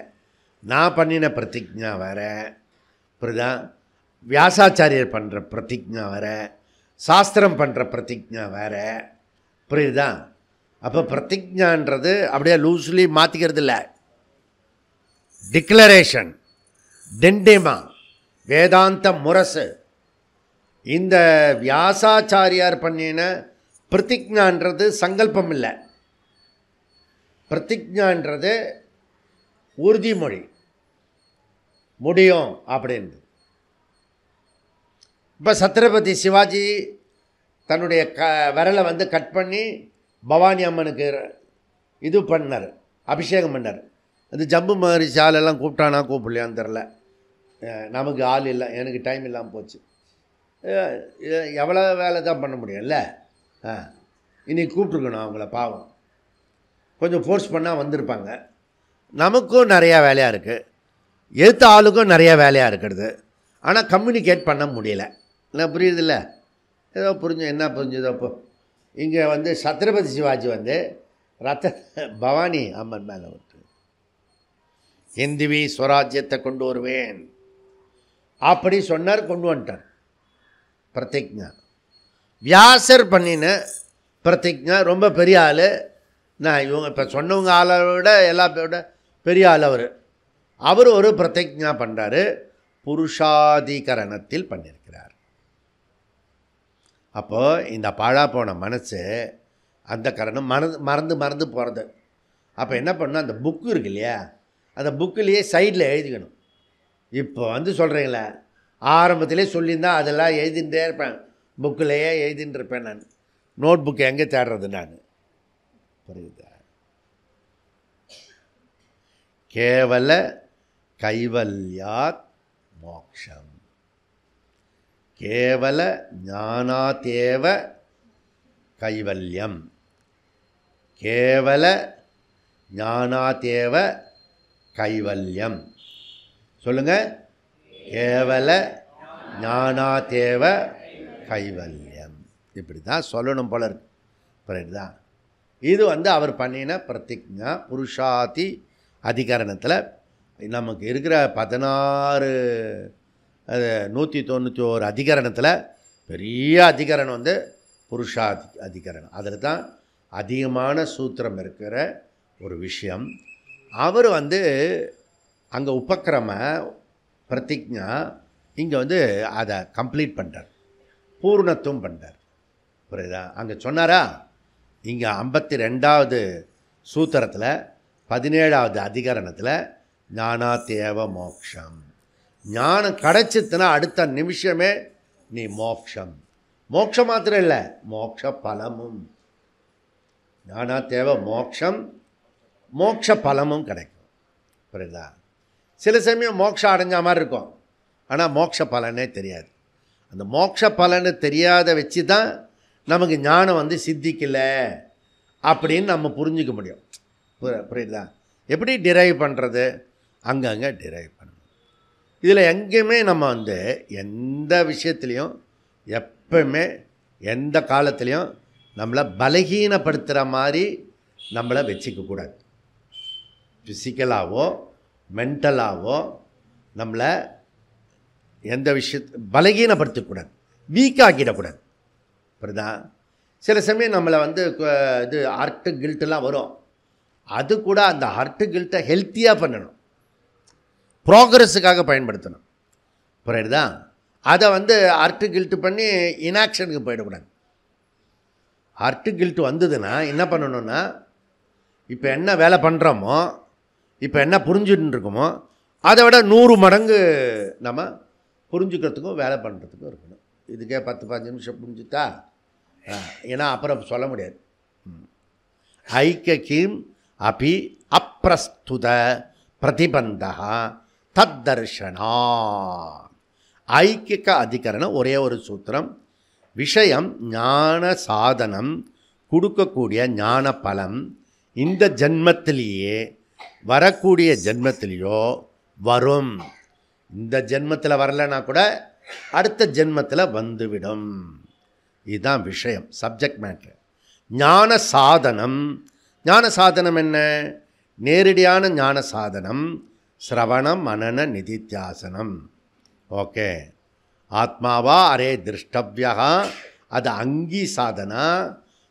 நான் பண்ணின பிரதிஜ்ஞா வேறு, புரியுதா? வியாசாச்சாரியர் பண்ணுற பிரதிஜ்ஞா வேறு, சாஸ்திரம் பண்ணுற பிரதிஜ்ஞா வேறு, புரியுதா? அப்போ பிரதிஜ்ஞான்றது அப்படியே லூஸ்லி மாற்றிக்கிறது இல்லை. டிக்ளரேஷன், டெண்டிமா, வேதாந்த முரசு. இந்த வியாசாச்சாரியார் பண்ணின பிரதிஜ்ஞான்றது சங்கல்பம் இல்லை. பிரதிஜ்ஞான்றது உறுதிமொழி, முடியும் அப்படின்னு. இப்போ சத்ரபதி சிவாஜி தன்னுடைய விரலை வந்து கட் பண்ணி பவானி அம்மனுக்கு இது பண்ணார், அபிஷேகம் பண்ணார். அது ஜம்பு மகரிஷி ஆளெல்லாம் கூப்பிட்டானா கூப்பிடலையான்னு தெரில, நமக்கு ஆள் இல்லை, எனக்கு டைம் இல்லாமல் போச்சு. எவ்வளோ வேலை தான் பண்ண முடியும்ல. இன்றைக்கி கூப்பிட்ருக்கணும் அவங்கள, பாவம். கொஞ்சம் ஃபோர்ஸ் பண்ணால் வந்திருப்பாங்க. நமக்கும் நிறையா வேலையாக இருக்குது, எழுத்த ஆளுக்கும் நிறையா வேலையாக இருக்கிறது. ஆனால் கம்யூனிகேட் பண்ண முடியலை. என்ன புரியுதில்ல? ஏதோ என்ன புரிஞ்சுதோ. அப்போ இங்கே வந்து சத்ரபதி சிவாஜி வந்து பவானி அம்மன் மேலே விட்டு ஹிந்திவி ஸ்வராஜ்யத்தை கொண்டு வருவேன், அப்படி சொன்னார், கொண்டு வந்துட்டார் பிரதிஜ்ஞா. வியாசர் பண்ணின பிரதிஜ்ஞா ரொம்ப பெரிய ஆள். நான் இவங்க இப்போ சொன்னவங்க ஆளை விட எல்லா விட பெரிய ஆள் அவர் ஒரு பிரதிஜ்ஞா பண்ணுறாரு, புருஷாதிகரணத்தில் பண்ணியிருக்கிறார். அப்போது இந்த பாழா போன மனசு அந்த கரணம் மறந்து போகிறது. அப்போ என்ன பண்ணணும், அந்த புக்கு இருக்கு இல்லையா, அந்த புக்கிலேயே சைடில் எழுதிக்கணும். இப்போ சொல்கிறீங்களே, ஆரம்பத்திலே சொல்லியிருந்தால் அதெல்லாம் எழுதிகிட்டே இருப்பேன், புக்கிலேயே எழுதின்னு இருப்பேன். நான் நோட் புக்கு எங்கே தேடுறது? நான் புரியுதா? கேவல கைவல்யாத் மோக்ஷம், கேவல ஞானாதேவ கைவல்யம், கேவல ஞானாதேவ கைவல்யம். சொல்லுங்கள், கேவல ஞானாதேவ கைவல்யம். இப்படி தான் சொல்லணும் போல இருக்கு. புரியுதுதான்? இது அவர் பண்ணின பிரதிஜ்ஞா. புருஷாதி அதிகரணத்தில் நமக்கு இருக்கிற 16 191 அதிகரணத்தில் பெரிய அதிகரணம் புருஷாதி அதிகரணம். அதில் தான் அதிகமான சூத்திரம் இருக்கிற ஒரு விஷயம். அவர் அங்கே உபக்கிரம பிரதிஜ்ஞா இங்கே அதை கம்ப்ளீட் பண்ணுறார், பூர்ணத்துவம் பண்ணுறார். புரியுதா? அங்கே சொன்னாரா, இங்கே 52வது சூத்திரத்தில் 17வது அதிகரணத்தில் ஞானாதேவ மோக்ஷம், ஞானம் கிடச்சித்துனா அடுத்த நிமிஷமே நீ மோக்ஷம். மோட்சம் மாத்திரம் இல்லை, மோட்ச பலமும். ஞானாதேவ மோக்ஷம், மோட்ச பலமும் கிடைக்கும். புரியுதா? சில சமயம் மோட்சம் அடைஞ்ச மாதிரி இருக்கும், ஆனால் மோட்ச பலனே தெரியாது. அந்த மோட்ச பலனை தெரியாத வச்சு தான் நமக்கு ஞானம் சித்திக்கலை அப்படின்னு நம்ம புரிஞ்சிக்க முடியும். புரியுதா? எப்படி டிரைவ் பண்ணுறது? அங்கங்கே டிரைவ் பண்ணணும். இதில் எங்கேயுமே நம்ம எந்த விஷயத்துலையும் எப்பவுமே எந்த காலத்துலேயும் நம்மளை பலகீனப்படுத்துகிற மாதிரி நம்மளை வச்சுக்கக்கூடாது. ஃபிசிக்கலாகவோ மென்டலாகவோ நம்மளை எந்த விஷயத்தை பலகீனப்படுத்தக்கூடாது, வீக்காக்கிடக்கூடாது. புரியுதா? சில சமயம் நம்மளை இது ஹர்ட்டு கில்ட்டெல்லாம் வரும். அது கூட அந்த ஹர்ட்டு கில்ட்டை ஹெல்த்தியாக பண்ணணும், ப்ராக்ரஸுக்காக பயன்படுத்தணும். புரியுதா? அதை ஹர்ட்டு கில்ட்டு பண்ணி இனாக்ஷனுக்கு போயிடக்கூடாது. ஹர்ட்டு கில்ட்டு வந்ததுன்னா என்ன பண்ணணுன்னா, இப்போ என்ன வேலை பண்ணுறோமோ, இப்போ என்ன புரிஞ்சுட்டு இருக்கோமோ அதை விட 100 மடங்கு நம்ம புரிஞ்சுக்கிறதுக்கும் வேலை பண்ணுறதுக்கும் இருக்கணும். இதுக்கே 10-15 நிமிஷம் புரிஞ்சுட்டா, ஏன்னா அப்புறம் சொல்ல முடியாது. ஐக்கியம் அபி அப்பிரஸ்துத பிரதிபந்தா தத்தர்ஷனா. ஐக்கிய அதிகரணம் ஒரே ஒரு சூத்திரம். விஷயம் ஞான சாதனம் கொடுக்கக்கூடிய ஞான பலம் இந்த ஜென்மத்திலேயே வரக்கூடிய ஜென்மத்திலேயோ வரும். இந்த ஜென்மத்தில் வரலைன்னா கூட அடுத்த ஜென்மத்தில் வந்துவிடும். இதுதான் விஷயம், சப்ஜெக்ட் மேட்டர். ஞான சாதனம், ஞான சாதனம் என்ன? நேரடியான ஞான சாதனம் சிரவணம் மனன நிதித்தியாசனம். ஓகே, ஆத்மாவா அரே திருஷ்டவ்யா, அது அங்கி சாதனா.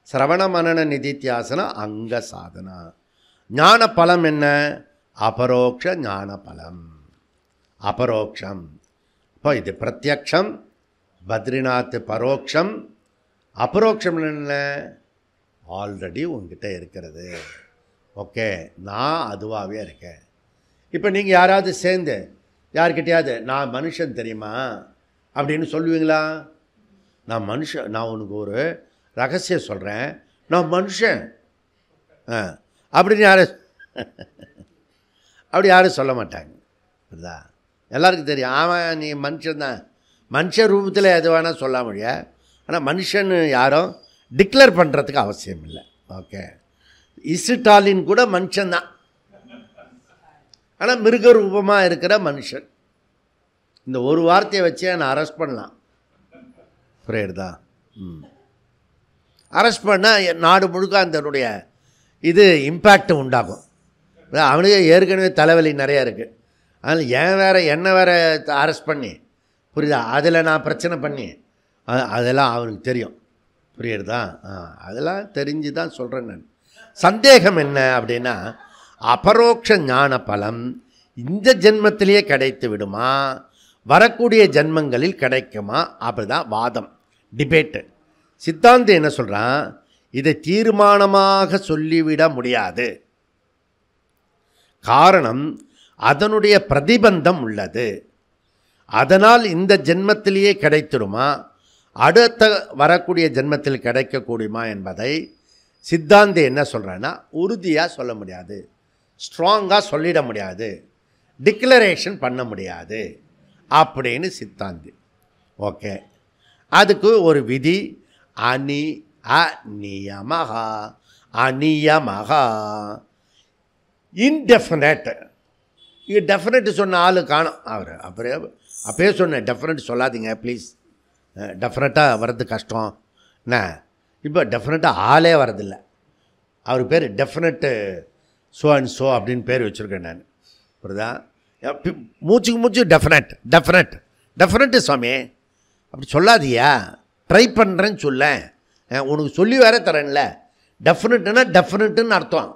சிரவண மனன நிதித்தியாசன அங்க சாதனா. ஞான பலம் என்ன? அபரோக்ஷ ஞான பலம், அபரோக்ஷம். இப்போ இது பிரத்யக்ஷம், பத்ரிநாத் பரோக்ஷம். அபரோக்ஷம் என்ன? ஆல்ரெடி உங்ககிட்ட இருக்கிறது. ஓகே, நான் அதுவாகவே இருக்கேன். இப்போ நீங்கள் யாராவது சேர்ந்து யார்கிட்டையாவது நான் மனுஷன் தெரியுமா அப்படின்னு சொல்லுவீங்களா? நான் மனுஷன், நான் உனக்கு ஒரு ரகசியம் சொல்கிறேன், நான் மனுஷன் அப்படின்னு அப்படி யாரும் சொல்ல மாட்டாங்க. அதுதான் எல்லாருக்கும் தெரியும், ஆமாம் நீ மனுஷன்தான். மனுஷ ரூபத்தில் எது வேணால் சொல்ல முடியா, ஆனால் மனுஷன் யாரும் டிக்ளேர் பண்ணுறதுக்கு அவசியம் இல்லை. ஓகே, இஸ்டாலின் கூட மனுஷன்தான், ஆனால் மிருக ரூபமாக இருக்கிற மனுஷன். இந்த ஒரு வார்த்தையை வச்சே நான் அரெஸ்ட் பண்ணலாம். புரியுதா? அரெஸ்ட் பண்ணால் நாடு முழுக்க அதனுடைய இது இம்பேக்ட் உண்டாகும். அவனுக்கு ஏற்கனவே தலைவலி நிறையா இருக்குது, அதனால் ஏன் வேறு என்ன வேறு அரெஸ்ட் பண்ணி புரியுதா? அதில் நான் பிரச்சனை பண்ணி அதெல்லாம் அவனுக்கு தெரியும். புரியுறதா? அதெல்லாம் தெரிஞ்சு தான் சொல்கிறேன் நான். சந்தேகம் என்ன அப்படின்னா, அபரோக்ஷ ஞான பலம் இந்த ஜென்மத்திலேயே கிடைத்து விடுமா, வரக்கூடிய ஜென்மங்களில் கிடைக்குமா? அப்படி தான் வாதம், டிபேட்டு. சித்தாந்தி என்ன சொல்கிறான், இதை தீர்மானமாக சொல்லிவிட முடியாது. காரணம், அதனுடைய பிரதிபந்தம் உள்ளது. அதனால் இந்த ஜென்மத்திலேயே கிடைத்திடுமா, அடுத்த வரக்கூடிய ஜென்மத்தில் கிடைக்கக்கூடியமா என்பதை சித்தாந்தி என்ன சொல்கிறான்னா, உறுதியாக சொல்ல முடியாது, ஸ்ட்ராங்காக சொல்லிட முடியாது, டிக்ளரேஷன் பண்ண முடியாது அப்படின்னு சித்தாந்தி. ஓகே, அதுக்கு ஒரு விதி, அநியமகா. அநியமகா இன்டெஃபினட். இங்கே டெஃபினட் சொன்ன ஆள் காணும். அவர் அப்பயே சொன்னேன், டெஃபினட் சொல்லாதீங்க ப்ளீஸ், டெஃபினட்டாக வர்றது கஷ்டம் என்ன. இப்போ டெஃபினட்டாக ஆளே வரதில்லை. அவர் பேர் டெஃபினட்டு ஸோ அண்ட் ஸோ அப்படின்னு பேர் வச்சுருக்கேன் நான். புரியுதா? மூச்சுக்கு மூச்சு டெஃபினட் டெஃபினட் டெஃபினட்டு சுவாமி அப்படி சொல்லாதியா, ட்ரை பண்ணுறேன்னு சொல்ல, உனக்கு சொல்லி வேற தரேன்ல. டெஃபினட்டுன்னா டெஃபினட்டுன்னு அர்த்தம்.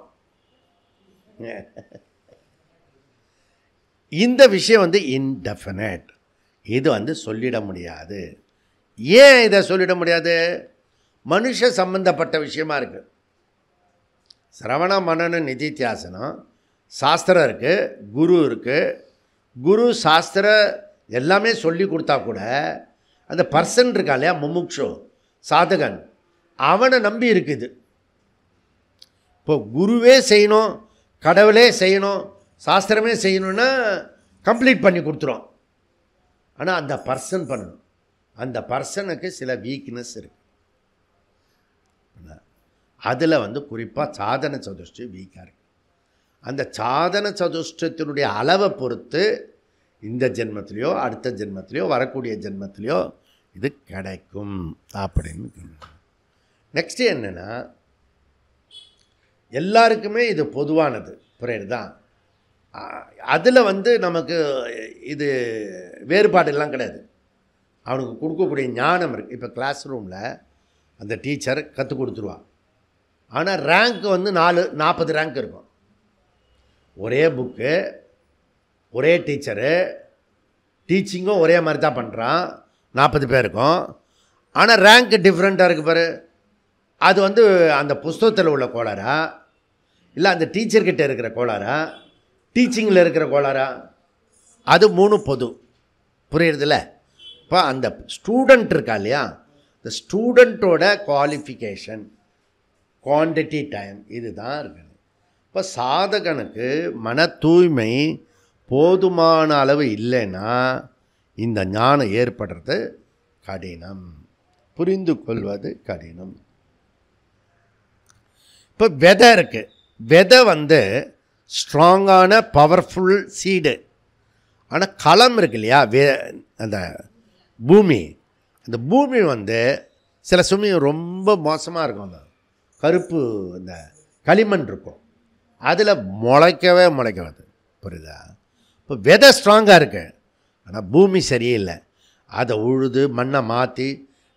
இந்த விஷயம் வந்து இன்டெஃபினட், இது சொல்லிட முடியாது. ஏன் இதை சொல்லிட முடியாது? மனுஷ சம்பந்தப்பட்ட விஷயமா இருக்குது. சிரவண மனன நிதித்தியாசனம் சாஸ்திரம் இருக்குது, குரு இருக்குது. குரு சாஸ்திர எல்லாமே சொல்லி கொடுத்தா கூட அந்த பர்சன் இருக்கா இல்லையா, முமுக்ஷு சாதகன், அவனை நம்பி இருக்குது. இப்போ குருவே செய்யணும், கடவுளே செய்யணும், சாஸ்திரமே செய்யணும்னா கம்ப்ளீட் பண்ணி கொடுத்துரும். ஆனால் அந்த பர்சன் பண்ணணும். அந்த பர்சனுக்கு சில வீக்னஸ் இருக்குது. அதில் குறிப்பாக சாதன சதுஷ்டி வீக்காக இருக்குது. அந்த சாதன சதுஷ்டத்தினுடைய அளவை பொறுத்து இந்த ஜென்மத்திலையோ அடுத்த ஜென்மத்திலையோ வரக்கூடிய ஜென்மத்திலையோ இது கிடைக்கும் அப்படின்னு. நெக்ஸ்ட்டு என்னென்னா, எல்லாருக்குமே இது பொதுவானது, புரியுதுதான். அதில் நமக்கு இது வேறுபாடெல்லாம் கிடையாது. அவனுக்கு கொடுக்கக்கூடிய ஞானம் இருக்குது. இப்போ கிளாஸ் ரூமில் அந்த டீச்சர் கற்றுக் கொடுத்துருவான். ஆனால் ரேங்க் 40 ரேங்க் இருக்கும். ஒரே புக்கு, ஒரே டீச்சரு, டீச்சிங்கும் ஒரே மாதிரி தான் பண்ணுறான், 40 பேருக்கும். ஆனால் ரேங்க் டிஃப்ரெண்ட்டாக இருக்குது பாரு. அது அந்த புஸ்தகத்தில் உள்ள கோளாரா, இல்லை அந்த டீச்சர்கிட்ட இருக்கிற கோளாரா, டீச்சிங்கில் இருக்கிற கோளாரா, அது 3 பொது. புரியுறதில்ல? இப்போ அந்த ஸ்டூடெண்ட் இருக்கா இல்லையா, இந்த ஸ்டூடெண்ட்டோட குவாலிஃபிகேஷன், குவான்டிட்டி, டைம், இது தான் இருக்குது. இப்போ சாதகனுக்கு மன தூய்மை போதுமான அளவு இல்லைன்னா இந்த ஞானம் ஏற்படுறது கடினம், புரிந்து கொள்வது கடினம். இப்போ விதை இருக்குது. விதை ஸ்ட்ராங்கான பவர்ஃபுல் சீடு. ஆனால் களம் இருக்கு இல்லையா, அந்த பூமி, அந்த பூமி சில சமயம் ரொம்ப மோசமாக இருக்கும். அந்த கருப்பு அந்த களிமண் இருக்கும், அதில் முளைக்கவே முளைக்காது. புரியுதா? இப்போ விதை ஸ்ட்ராங்காக இருக்கு, ஆனால் பூமி சரியில்லை. அதை உழுது மண்ணை மாற்றி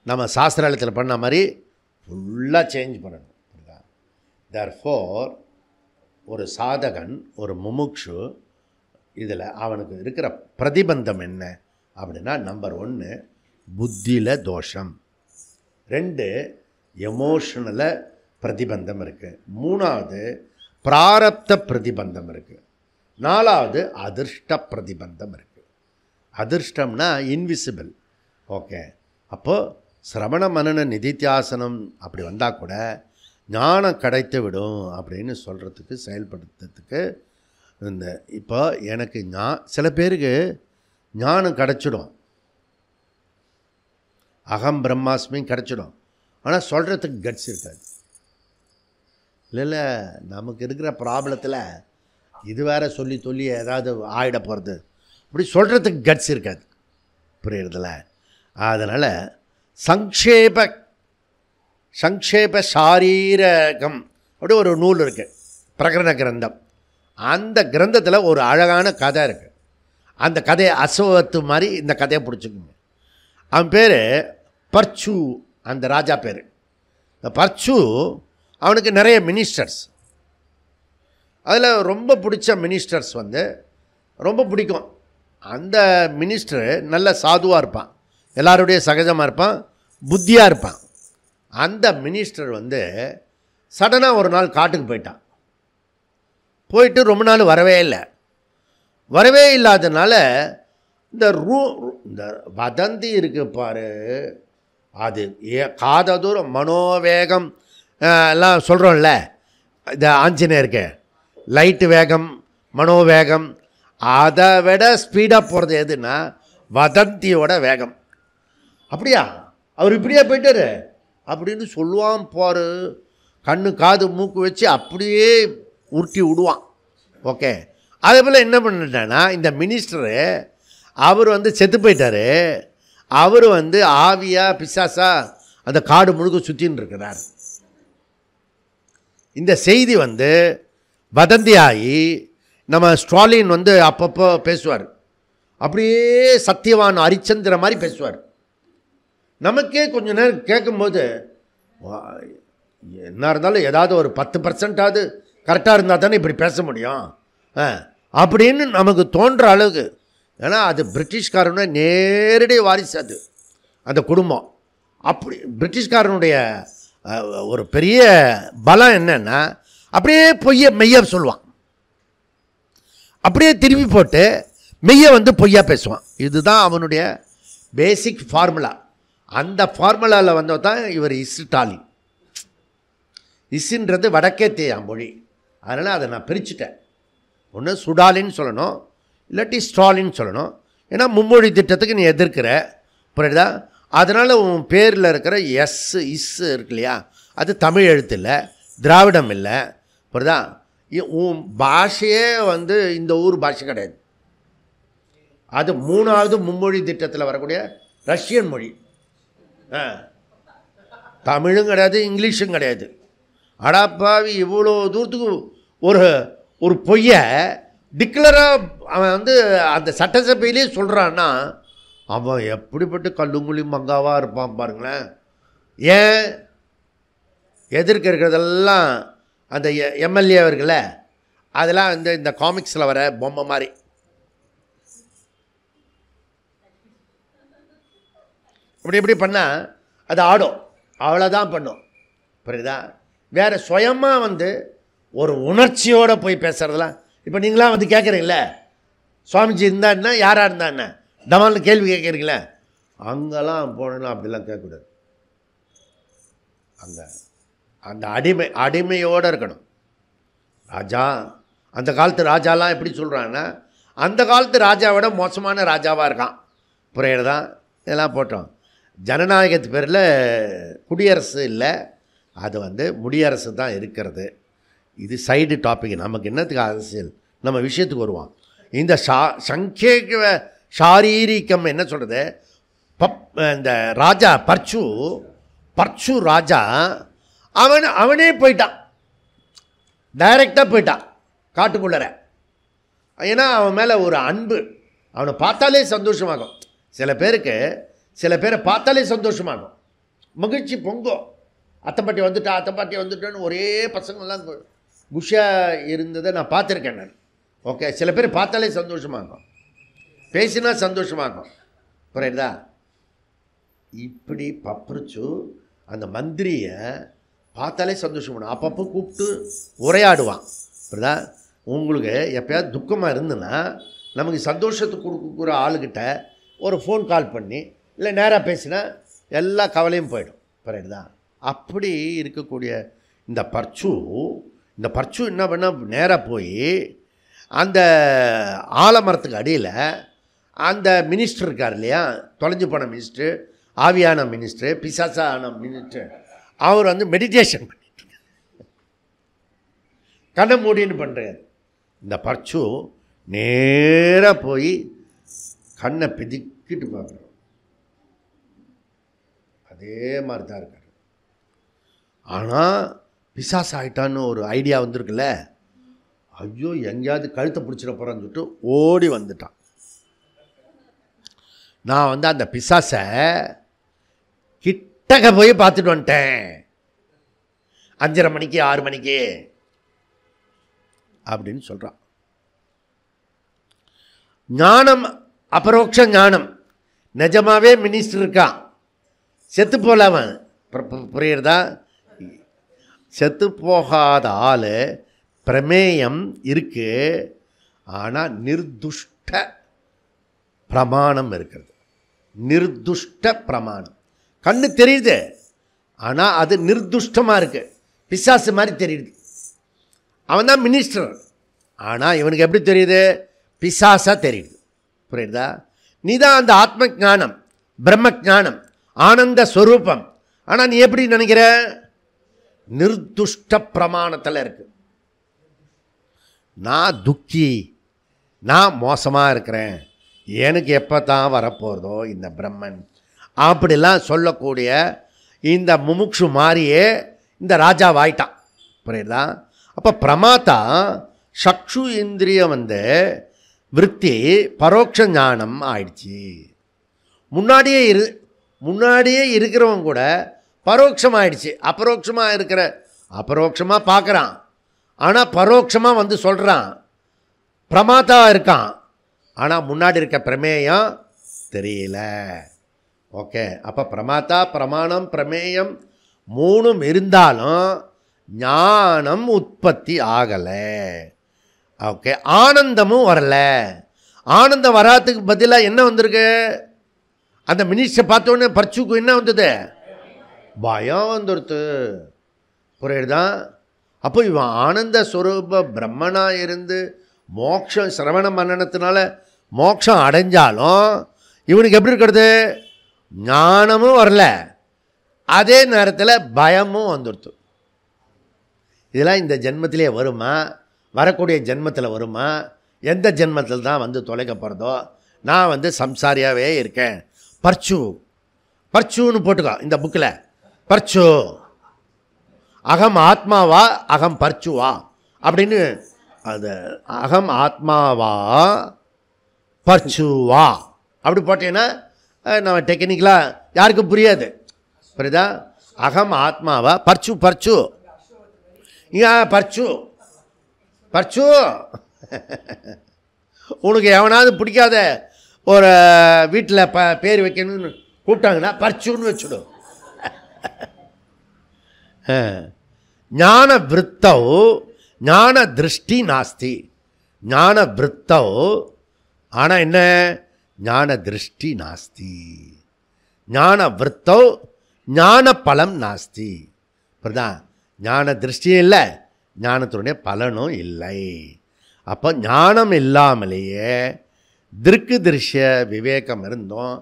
நம்ம சாஸ்திராலயத்தில் பண்ண மாதிரி ஃபுல்லாக சேஞ்ச் பண்ணணும். புரியுதா? தேர்ஃபோர் ஒரு சாதகன், ஒரு முமுக்ஷு, இதில் அவனுக்கு இருக்கிற பிரதிபந்தம் என்ன அப்படின்னா, நம்பர் 1 புத்தியில் தோஷம், 2 எமோஷனில் பிரதிபந்தம் இருக்குது, 3வது பிராரப்த பிரதிபந்தம் இருக்குது, 4வது அதிர்ஷ்ட பிரதிபந்தம் இருக்குது. அதிர்ஷ்டம்னா இன்விசிபிள். ஓகே, அப்போது சிரவண மனன நிதித்தியாசனம் அப்படி வந்தால் கூட ஞானம் கிடைத்து விடும் அப்படின்னு சொல்கிறதுக்கு, செயல்படுத்துறதுக்கு இந்த இப்போ எனக்கு சில பேருக்கு ஞானம் கிடச்சிடும், அகம் பிரம்மாஸ்மி கிடச்சிடும், ஆனால் சொல்கிறதுக்கு கட்ஸ் இருக்காது. இல்லை நமக்கு இருக்கிற ப்ராப்ளத்தில் இது வேறு சொல்லி சொல்லி ஏதாவது ஆகிட போகிறது, இப்படி சொல்கிறதுக்கு கட்ஸ் இருக்காது. புரியுறதில்ல? அதனால் சங்கேப சாரீரகம் அப்படி ஒரு நூல் இருக்குது, பிரகரண கிரந்தம். அந்த கிரந்தத்தில் ஒரு அழகான கதை இருக்குது. அந்த கதையை அஸ்வத்து மாதிரி இந்த கதையை பிடிச்சிக்குங்க. அவன் பேர் பர்ச்சு, அந்த ராஜா பேர். இந்த பர்ச்சு அவனுக்கு நிறைய மினிஸ்டர்ஸ். அதில் ரொம்ப பிடிச்ச மினிஸ்டர்ஸ் வந்து ரொம்ப பிடிக்கும். அந்த மினிஸ்டர் நல்ல சாதுவாக இருப்பான், எல்லாருடைய சகஜமாக இருப்பான், புத்தியாக இருப்பான். அந்த மினிஸ்டர் வந்து சடனாக ஒரு நாள் காட்டுக்கு போயிட்டான். போயிட்டு ரொம்ப நாள் வரவே இல்லை. வரவே இல்லாதனால இந்த வதந்தி இருக்கு பாரு, அது காததூரம் மனோவேகம் எல்லாம் சொல்கிறோம்ல, இந்த ஆஞ்சநேயருக்கு லைட்டு வேகம் மனோவேகம், அதை விட ஸ்பீடாக போகிறது எதுன்னா வதந்தியோட வேகம். அப்படியா அவர் இப்படியா போயிட்டாரு அப்படின்னு சொல்லுவான் பாரு. கண்ணு காது மூக்கு வச்சு அப்படியே உருட்டி விடுவான். ஓகே, அதே போல் என்ன பண்ணிட்டான்னா, இந்த மினிஸ்டரு அவர் வந்து செத்து போயிட்டார். அவர் வந்து ஆவியா பிசாசா அந்த காடு முழுக்க சுற்றின்னு இருக்கிறார். இந்த செய்தி வந்து வதந்தியாகி நம்ம ஸ்டாலின் வந்து அப்பப்போ பேசுவார். அப்படியே சத்தியவான் ஹரிச்சந்திர மாதிரி பேசுவார். நமக்கே கொஞ்ச நேரம் கேட்கும்போது என்ன இருந்தாலும் ஏதாவது ஒரு 10% கரெக்டாக இருந்தால் தானே இப்படி பேச முடியும் அப்படின்னு நமக்கு தோன்ற அளவுக்கு. ஏன்னா அது பிரிட்டிஷ்காரனுடைய நேரடி வாரிசு, அது அந்த குடும்பம். அப்படி பிரிட்டிஷ்காரனுடைய ஒரு பெரிய பலம் என்னன்னா, அப்படியே பொய்ய மெய்யா சொல்லுவான், அப்படியே திருப்பி போட்டு மெய்யை வந்து பொய்யா பேசுவான். இதுதான் அவனுடைய பேசிக் ஃபார்முலா. அந்த ஃபார்முலாவில் வந்தது தான் இவர் ஸ்டாலின். இஸ்ன்றது வடக்கே தேயாம் மொழி, அதனால் அதை நான் பிரிச்சுட்டேன். ஒன்று சுடாலின்னு சொல்லணும், இல்லாட்டி ஸ்டாலின்னு சொல்லணும். ஏன்னா மும்மொழி திட்டத்துக்கு நீ எதிர்க்கிற, புரியுதா? அதனால் உன் பேரில் இருக்கிற இஸ் இருக்கு இல்லையா, அது தமிழ் எழுத்து இல்லை, திராவிடம் இல்லை, புரியுதா? உன் பாஷையே வந்து இந்த ஊர் பாஷை கிடையாது. அது 3வது மும்மொழி திட்டத்தில் வரக்கூடிய ரஷ்யன் மொழி. தமிழும் கிடையாது, இங்கிலீஷும் கிடையாது. அடாப்பாவி இவ்வளோ தூரத்துக்கு ஒரு பொய்யை டிக்ளராக அவன் வந்து அந்த சட்டசபையிலே சொல்கிறான்னா அவன் எப்படிப்பட்ட கல்லுங்குழி மங்காவாக இருப்பான் பாருங்களேன். ஏன் எதிர்க்க இருக்கிறதெல்லாம் அந்த எம்எல்ஏ அவர்கள அதெல்லாம் வந்து இந்த காமிக்ஸில் வர பொம்மை மாதிரி. இப்படி பண்ணால் அது ஆடும், அவ்வளோதான் பண்ணும், புரியுதா? வேறு சுயமாக வந்து ஒரு உணர்ச்சியோடு போய் பேசுகிறதெல்லாம். இப்போ நீங்களாம் வந்து கேட்குறீங்களே, சுவாமிஜி இருந்தா என்ன, யாராக இருந்தா என்ன, டமால்னு கேள்வி கேட்குறீங்களே, அங்கெல்லாம் போகணுன்னா அப்படிலாம் கேட்கக்கூடாது. அங்கே அந்த அடிமையோடு இருக்கணும். ராஜா, அந்த காலத்து ராஜாலாம் எப்படி சொல்கிறாங்கன்னா, அந்த காலத்து ராஜாவோட மோசமான ராஜாவாக இருக்கான், புரியுறதான்? இதெல்லாம் போட்டோம். ஜனநாயகத்து பேரில் குடியரசு இல்லை, அது வந்து முடியரசு தான் இருக்கிறது. இது சைடு டாபிக், நமக்கு என்னத்துக்கு அரசியல், நம்ம விஷயத்துக்கு வருவோம். இந்த சங்கேக சாரீரிக்கம் என்ன சொல்கிறது, இந்த ராஜா பர்ச்சு ராஜா அவனே போயிட்டான், டைரெக்டாக போயிட்டான் காட்டுக்குள்ளற. ஏன்னா அவன் மேலே ஒரு அன்பு, அவனை பார்த்தாலே சந்தோஷமாகும். சில பேரை பார்த்தாலே சந்தோஷமாகும், மகிழ்ச்சி பொங்கும். அத்தைப்பாட்டி வந்துட்டான்னு ஒரே பசங்கள்லாம் குஷியாக இருந்ததை நான் பார்த்துருக்கேன் நான். ஓகே, சில பேர் பார்த்தாலே சந்தோஷமாகும், பேசினா சந்தோஷமாகும், புரியுதா? இப்படி பப்ரிச்சு அந்த மந்திரியை பார்த்தாலே சந்தோஷமாகும். அப்பப்போ கூப்பிட்டு உரையாடுவான், புரியுதா? உங்களுக்கு எப்போயாவது துக்கமாக இருந்துன்னா நமக்கு சந்தோஷத்தை கொடுக்குற ஆளுக்கிட்ட ஒரு ஃபோன் கால் பண்ணி இல்லை நேராக பேசினா எல்லா கவலையும் போயிடும், புரியுதா? அப்படி இருக்கக்கூடிய இந்த பர்ச்சு என்ன பண்ண, நேராக போய் அந்த ஆலமரத்துக்கு அடியில் அந்த மினிஸ்டர் இருக்கார் இல்லையா, தொலைஞ்சு போன மினிஸ்டர், ஆவியான மினிஸ்டர், பிசாசான மினிஸ்டர், அவர் வந்து மெடிடேஷன் பண்ணிட்டு கண்ணை மூடின்னு பண்ணுறாரு. இந்த பர்ச்சு நேராக போய் கண்ணை பிதிக்கிட்டு பார்க்குறோம். அதே மாதிரி தான் இருக்கார். ஆனால் பிசாசு ஆகிட்டான்னு ஒரு ஐடியா வந்திருக்குல்ல, ஐயோ எங்கேயாவது கழுத்தை பிடிச்சிட போகிறான்னு சொல்லிட்டு ஓடி வந்துட்டான். நான் அந்த பிசாசை கிட்டக்க போய் பார்த்துட்டு வந்துட்டேன் 5:30 மணிக்கு 6 மணிக்கு அப்படின்னு சொல்கிறான். ஞானம் அபரோக்ஷ ஞானம். நிஜமாவே மினிஸ்டர் இருக்கான், செத்து போல அவன். புரியுறதா? செத்து போகாத ஆள், பிரமேயம் இருக்கு, ஆனால் நிர்துஷ்ட பிரமாணம் இருக்கிறது. நிர்துஷ்ட பிரமாணம். கண்ணு தெரியுது, ஆனால் அது நிர்துஷ்டமாக இருக்குது, பிசாசு மாதிரி தெரியுது. அவன் தான் மினிஸ்டர், ஆனால் இவனுக்கு எப்படி தெரியுது? பிசாசாக தெரியுது. புரியுதா? நீ தான் அந்த ஆத்ம ஞானம், பிரம்ம ஞானம், ஆனந்த ஸ்வரூபம். ஆனால் நீ எப்படி நினைக்கிற? நிர்துஷ்ட பிரமாணத்தில் இருக்கு. நான் துக்கி, நான் மோசமாக இருக்கிறேன், எனக்கு எப்போ தான் வரப்போகிறதோ இந்த பிரம்மன் அப்படிலாம் சொல்லக்கூடிய இந்த முமுக்ஷு மாதிரியே இந்த ராஜா வாயிட்டான். புரியுதா? அப்போ பிரமாத்தா சக்ஷு இந்திரியம் விருத்தி பரோட்ச ஞானம் ஆயிடுச்சு. முன்னாடியே இருக்கிறவங்க கூட பரோட்சம் ஆயிடுச்சு. அபரோக்ஷமாக பார்க்குறான், ஆனால் பரோட்சமாக சொல்கிறான். பிரமாத்தா இருக்கான், ஆனால் முன்னாடி இருக்க பிரமேயம் தெரியல. ஓகே, அப்போ பிரமாத்தா, பிரமாணம், பிரமேயம் 3 இருந்தாலும் ஞானம் உற்பத்தி ஆகலை. ஓகே, ஆனந்தமும் வரல. ஆனந்தம் வராதுக்கு பதிலாக என்ன வந்திருக்கு? அந்த மினிஸ்டரை பார்த்தோன்னே பர்ச்சுக்கு என்ன வந்தது? பயம் வந்துடுத்து. புரியுதுதான்? அப்போ இவன் ஆனந்த ஸ்வரூப பிரம்மனாக இருந்து மோட்சம் சிரவண மன்னனத்தினால மோட்சம் அடைஞ்சாலும் இவனுக்கு எப்படி இருக்கிறது? ஞானமும் வரல, அதே நேரத்தில் பயமும் வந்துடுத்து. இதெல்லாம் இந்த ஜென்மத்திலே வருமா? வரக்கூடிய ஜென்மத்தில் வருமா? எந்த ஜென்மத்தில் தான் தொலைக்க போகிறதோ? நான் சம்சாரியாகவே இருக்கேன். பர்ச்சுன்னு போட்டுக்கோ இந்த புக்கில். பர்ச்சு அகம் ஆத்மாவா அகம் பர்ச்சுவா அப்படின்னு, அது அகம் ஆத்மாவா பர்ச்சுவா அப்படி போட்டேன்னா நம்ம டெக்னிக்கலாக யாருக்கும் புரியாது. புரியுதா? அகம் ஆத்மாவா பர்ச்சு பர்ச்சு உனக்கு எவனாவது பிடிக்காத ஒரு வீட்டில் பேர் வைக்கணும்னு கூப்பிட்டாங்கன்னா பர்ச்சுன்னு வச்சுடும். ஞான விருத்தௌ ஞான திருஷ்டி நாஸ்தி. ஞான விருத்தௌ, ஆனால் என்ன? ஞான திருஷ்டி நாஸ்தி. ஞான விருத்தௌ ஞான பலம் நாஸ்தி. புரியுதா? ஞான திருஷ்டியும் இல்லை, ஞானத்தினுடைய பலனும் இல்லை. அப்போ ஞானம் இல்லாமலேயே திருக்கு திருஷ்ய விவேகம் இருந்தோம்,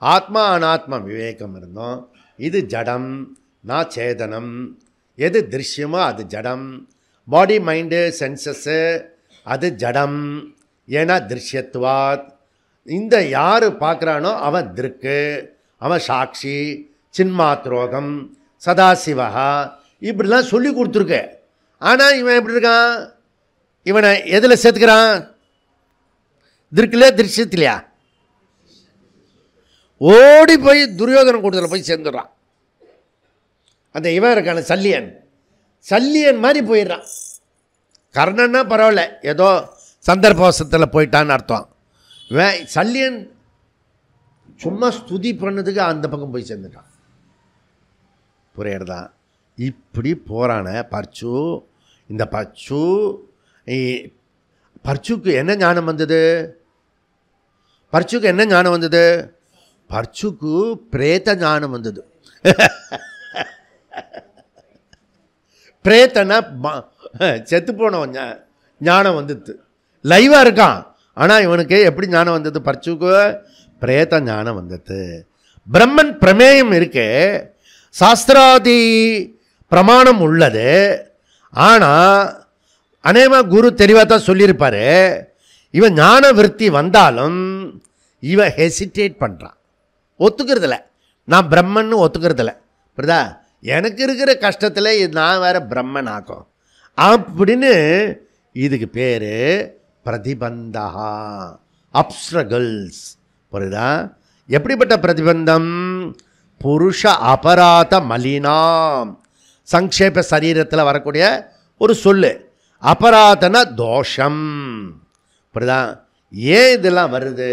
ஆத்மா அனாத்மா விவேகம் இருந்தோம். இது ஜடம், நான் சேதனம். எது திருஷ்யமோ அது ஜடம். பாடி மைண்டு சென்சஸ்ஸு அது ஜடம். ஏன்னா திருஷ்யத்துவாத். இந்த யார் பார்க்குறானோ அவன் திருக்கு, அவன் சாட்சி, சின்மாத்ரோகம், சதாசிவா இப்படிலாம் சொல்லி கொடுத்துருக்கு. ஆனால் இவன் எப்படி இருக்கான்? இவனை எதில் சேர்த்துக்கிறான்? திருக்குலையா திருஷ்யத்திலையா? ஓடி போய் துரியோதன கூட்டத்தில் போய் சேர்ந்துடுறான். அந்த இவன் இருக்கான சல்லியன் மாதிரி போயிடுறான். கர்ணன்னா பரவாயில்ல, ஏதோ சந்தர்ப்பவசத்தில் போயிட்டான்னு அர்த்தம். இவன் சல்லியன் சும்மா ஸ்துதி பண்ணதுக்கு அந்த பக்கம் போய் சேர்ந்துட்டான். புரியுறதா? இப்படி போகிறான பர்ச்சு. இந்த பர்ச்சுக்கு என்ன ஞானம் வந்தது? பர்ச்சுக்கு பிரேத ஞானம் வந்தது. பிரேத்தனா செத்து போனவன் ஞானம் வந்தது. லைவாக இருக்கான், ஆனால் இவனுக்கு எப்படி ஞானம் வந்தது? பர்ச்சுக்கு பிரேத ஞானம் வந்தது. பிரம்மன் பிரமேயம் இருக்கு, சாஸ்திராதி பிரமாணம் உள்ளது. ஆனால் அநேகமாக குரு தெளிவாக தான் சொல்லியிருப்பார். இவன் ஞான விருத்தி வந்தாலும் இவன் ஹெசிடேட் பண்ணுறான், ஒத்துக்கிறதில்ல. நான் பிரம்மன்னு ஒத்துக்கிறதில்ல. புரியுதா? எனக்கு இருக்கிற கஷ்டத்தில் நான் வேறு பிரம்மன் ஆக்கும் அப்படின்னு. இதுக்கு பேர் பிரதிபந்தா, அப்ஸ்ட்ரகல்ஸ். புரியுதா? எப்படிப்பட்ட பிரதிபந்தம்? புருஷ அபராத மலினாம். சங்கேப சரீரத்தில் வரக்கூடிய ஒரு சொல்லு. அபராதன தோஷம். அப்படிதான். ஏன் இதெல்லாம் வருது?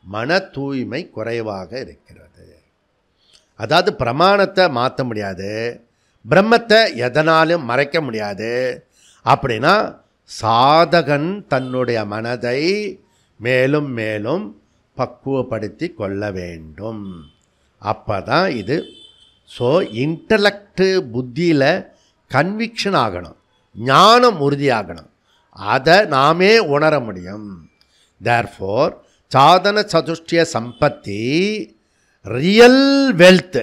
மன தூய்மை குறைவாக இருக்கிறது. அதாவது பிரமாணத்தை மாற்ற முடியாது, பிரம்மத்தை எதனாலும் மறைக்க முடியாது. அப்படின்னா சாதகன் தன்னுடைய மனதை மேலும் மேலும் பக்குவப்படுத்தி கொள்ள வேண்டும். அப்போ தான் இது. ஸோ இன்டலெக்டு புத்தியில் கன்விக்ஷன் ஆகணும், ஞானம் உறுதியாகணும். அதை நாமே உணர முடியும். தேர்ஃபோர் சாதன சதுஷ்டிய சம்பத்தி ரியல் வெல்த்து.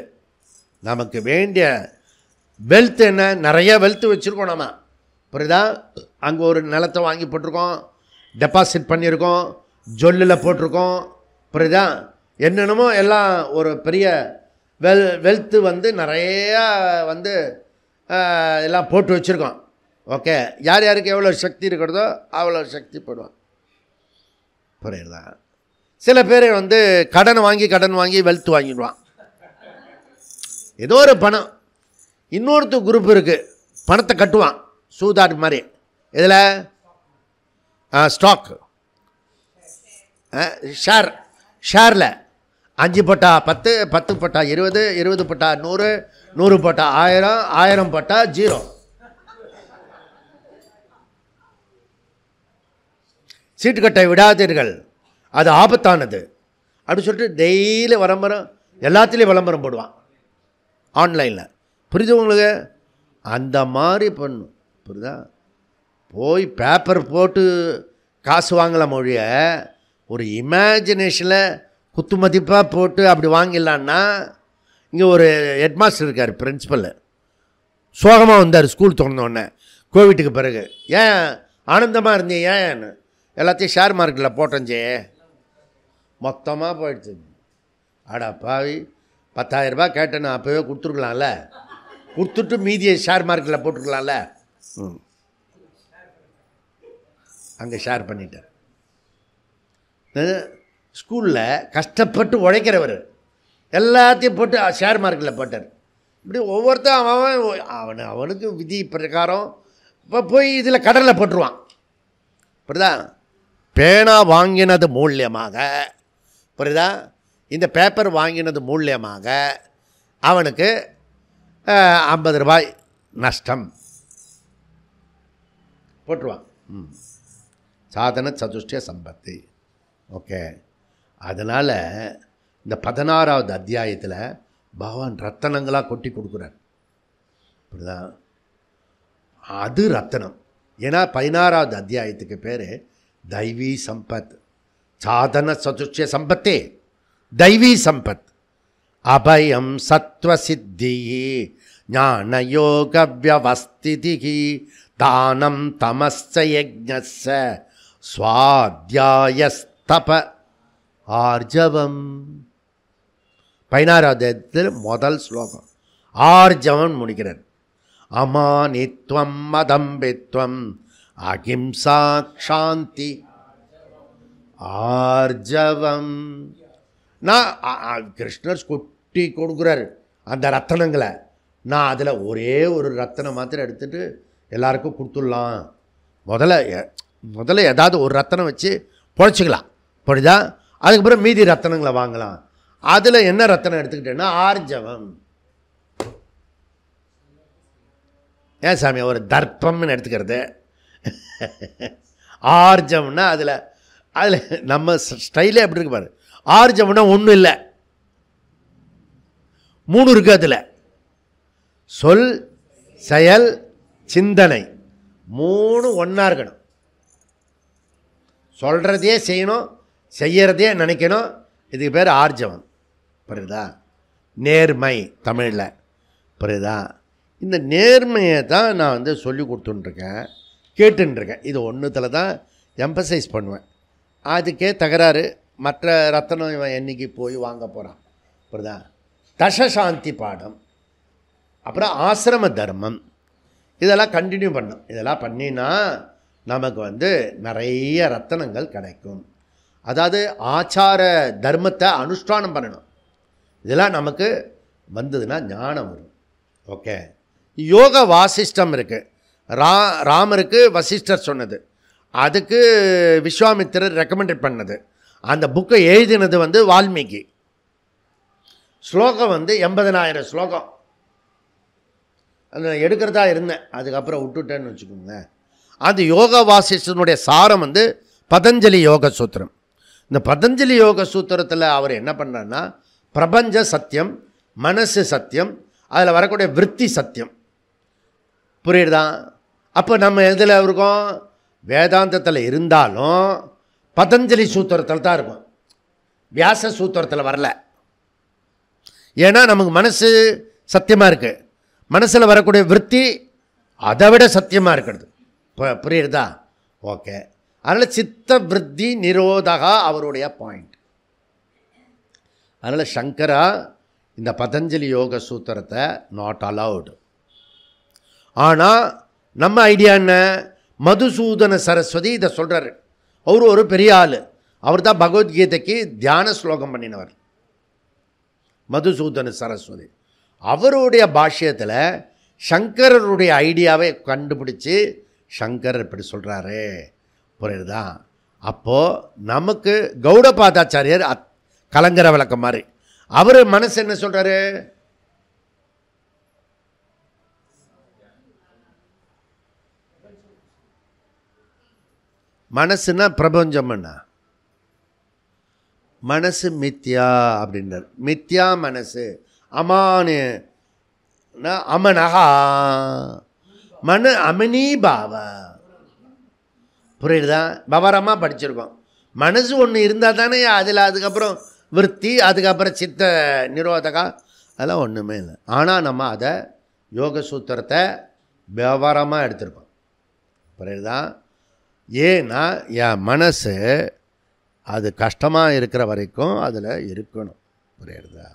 நமக்கு வேண்டிய வெல்த் என்ன? நிறைய வெல்த்து வச்சுருக்கோம் நம்ம. புரியுதா? அங்கே ஒரு நிலத்தை வாங்கி போட்டிருக்கோம், டெபாசிட் பண்ணியிருக்கோம், ஜொல்லில் போட்டிருக்கோம். புரியுதா? என்னென்னமோ எல்லாம் ஒரு பெரிய வெல்த்து வந்து நிறையா வந்து எல்லாம் போட்டு வச்சுருக்கோம். ஓகே, யார் யாருக்கு எவ்வளோ சக்தி இருக்கிறதோ அவ்வளோ சக்தி போடுவான். புரியுதா? சில பேர் வந்து கடன் வாங்கி வெல்த் வாங்கிடுவான். ஏதோ ஒரு பணம். இன்னொருத்த குரூப் இருக்குது, பணத்தை கட்டுவான் சூதாட் மாதிரி. இதில் ஸ்டாக், ஷேரில் 5 பட்டா 10, 10 பட்டா 20, 20 பட்டா 100, 100 பட்டா 1000, 1000 பட்டா 0. சீட்டு கட்டை விடாதீர்கள், அது ஆபத்தானது அப்படி சொல்லிட்டு டெய்லி விளம்பரம், எல்லாத்துலேயும் விளம்பரம் போடுவான் ஆன்லைனில். புரியுது உங்களுக்கு? அந்த மாதிரி பண்ணும். புரியுதா? போய் பேப்பர் போட்டு காசு வாங்கலாம் மொழிய, ஒரு இமேஜினேஷனில் குத்து மதிப்பாக போட்டு அப்படி வாங்கிடலான்னா. இங்கே ஒரு ஹெட்மாஸ்டர் இருக்கார், பிரின்ஸிபல். சோகமாக வந்தார் ஸ்கூல் திறந்தோடனே கோவிட்டுக்கு பிறகு. ஏன் ஆனந்தமாக இருந்தீங்க? ஏன்? எல்லாத்தையும் ஷேர் மார்க்கெட்டில் போட்டேஞ்சே, மொத்தமாக போயிடுச்சு. அடா பாவி, 10,000 ரூபாய் கேட்டேன்னு அப்போவே கொடுத்துருக்கலாம்ல, கொடுத்துட்டு மீதியை ஷேர் மார்க்கெட்டில் போட்டுருக்கலாம்ல. அங்கே ஷேர் பண்ணிட்டார். ஸ்கூலில் கஷ்டப்பட்டு உழைக்கிறவர் எல்லாத்தையும் போட்டு ஷேர் மார்க்கெட்டில் போட்டார். இப்படி ஒவ்வொருத்தரும் அவனுக்கு விதி பிரகாரம் இப்போ போய் இதில் கடலில் போட்டுருவான். புரியுதா? பேனா வாங்கினது மூலியமாக, புரியுதா, இந்த பேப்பர் வாங்கினது மூலியமாக அவனுக்கு 50 ரூபாய் நஷ்டம் போட்டுருவான். சாதன சதுஷ்டிய சம்பத்தி. ஓகே, அதனால் இந்த 16வது அத்தியாயத்தில் பகவான் ரத்தனங்களாக கொட்டி கொடுக்குறார். புரியுதா? அது ரத்தனம். ஏன்னா 16வது அத்தியாயத்துக்கு பேர் தைவீ சம்பத். சாதன சதுஷ்டிய சம்பத்தே தைவீ சம்பத். அபயம் சத்வசித்தி ஞானயோக வியவஸ்திதி தானம் தமஸ்ச யஜ்ஞஸ்ஸ ஸ்வாத்யாயஸ்தப ஆர்ஜவம். 16வது முதல் ஸ்லோகம் ஆர்ஜவம் முடிக்கிறார். அமானித்வம் மதம்பித்வம் அகிம்சா சாந்தி ஆர்ஜவம். நான் கிருஷ்ணர் கொட்டி கொடுக்குறாரு அந்த ரத்தனங்களை. நான் அதில் ஒரே ஒரு ரத்தனை மாத்திரம் எடுத்துகிட்டு எல்லாருக்கும் கொடுத்துடலாம். முதல்ல ஏதாவது ஒரு ரத்தனம் வச்சு பொழைச்சிக்கலாம். புரியுதா? அதுக்கப்புறம் மீதி ரத்தனங்களை வாங்கலாம். அதில் என்ன ரத்தனம் எடுத்துக்கிட்டேன்னா ஆர்ஜவம். ஏன் சாமி ஒரு தர்ப்பம்னு எடுத்துக்கிறது? ஆர்ஜவம்னா அதில் நம்ம ஸ்டைலே எப்படி இருக்கு பாரு. ஆர்ஜவம்னா ஒன்றும் இல்லை, 3 இருக்குது. அதில் சொல், செயல், சிந்தனை 3 ஒன்றா இருக்கணும். சொல்கிறதையே செய்யணும், செய்யறதையே நினைக்கணும். இதுக்கு பேர் ஆர்ஜவம். புரியுதா? நேர்மை தமிழில். புரியுதா? இந்த நேர்மையை தான் நான் வந்து சொல்லி கொடுத்துட்டுருக்கேன், கேட்டுருக்கேன். இது ஒன்றுத்தில் தான் எம்பசைஸ் பண்ணுவேன். அதுக்கே தகராறு. மற்ற ரத்தனம் இவன் என்னைக்கு போய் வாங்க போகிறான்? புரியுதா? தசசாந்தி பாடம், அப்புறம் ஆசிரம தர்மம், இதெல்லாம் கண்டினியூ பண்ணும். இதெல்லாம் பண்ணினா நமக்கு வந்து நிறைய ரத்தனங்கள் கிடைக்கும். அதாவது ஆச்சார தர்மத்தை அனுஷ்டானம் பண்ணணும். இதெல்லாம் நமக்கு வந்ததுன்னா ஞானம் வரும். ஓகே, யோக வாசிஷ்டம் இருக்குது. ராமருக்கு வசிஷ்டர் சொன்னது, அதுக்கு விஸ்வாமித்திரர் ரெக்கமெண்டட் பண்ணது. அந்த புக்கை எழுதினது வால்மீகி. ஸ்லோகம் 80,000 ஸ்லோகம். அது எடுக்கிறதா இருந்தேன், அதுக்கப்புறம் விட்டுட்டேன்னு வச்சுக்கோங்க. அந்த யோக வாசிஷ்டனுடைய சாரம் பதஞ்சலி யோக சூத்திரம். இந்த பதஞ்சலி யோக சூத்திரத்தில் அவர் என்ன பண்ணுறாருன்னா, பிரபஞ்ச சத்தியம், மனசு சத்தியம், அதில் வரக்கூடிய விருத்தி சத்தியம். புரியுதுதான்? அப்போ நம்ம எதில் இருக்கோம்? வேதாந்தத்தில் இருந்தாலும் பதஞ்சலி சூத்திரத்தில் தான் இருக்கும், வியாச சூத்திரத்தில் வரல. ஏன்னா நமக்கு மனசு சத்தியமாக இருக்குது, மனசில் வரக்கூடிய விருத்தி அதை விட சத்தியமாக இருக்கிறது. புரியுறதா? ஓகே. அதனால் சித்த விருத்தி நிரோதகா அவருடைய பாயிண்ட். அதனால் சங்கரா இந்த பதஞ்சலி யோக சூத்திரத்தை நாட் அலவுடு. ஆனால் நம்ம ஐடியா என்ன? மதுசூதன சரஸ்வதி இதை சொல்கிறாரு. அவர் ஒரு பெரிய ஆள், அவர் தான் பகவத்கீதைக்கு தியான ஸ்லோகம் பண்ணினவர். மதுசூதன சரஸ்வதி அவருடைய பாஷ்யத்தில் சங்கரருடைய ஐடியாவை கண்டுபிடிச்சி சங்கரர் இப்படி சொல்கிறாரு. புரியுதா? அப்போது நமக்கு கௌடபாதாச்சாரியர் கலங்கர விளக்கம் மாதிரி. அவர் மனசு என்ன சொல்கிறாரு? மனசுன்னா பிரபஞ்சம்னா மனசு மித்யா அப்படின்றார். மித்யா மனசு அமானு அமனகா மன அமனி பாவா. புரியுதா? பவரமாக படிச்சிருக்கோம். மனசு ஒன்று இருந்தால் தானே அதில் அதுக்கப்புறம் விருத்தி, அதுக்கப்புறம் சித்த நிரோதகா, அதெல்லாம் ஒன்றுமே இல்லை. ஆனால் நம்ம அதை யோக சூத்திரத்தை விவரமாக எடுத்திருக்கோம். புரியுதா? ஏன்னா என் மனசு அது கஷ்டமாக இருக்கிற வரைக்கும் அதில் இருக்கணும். புரியுறதா?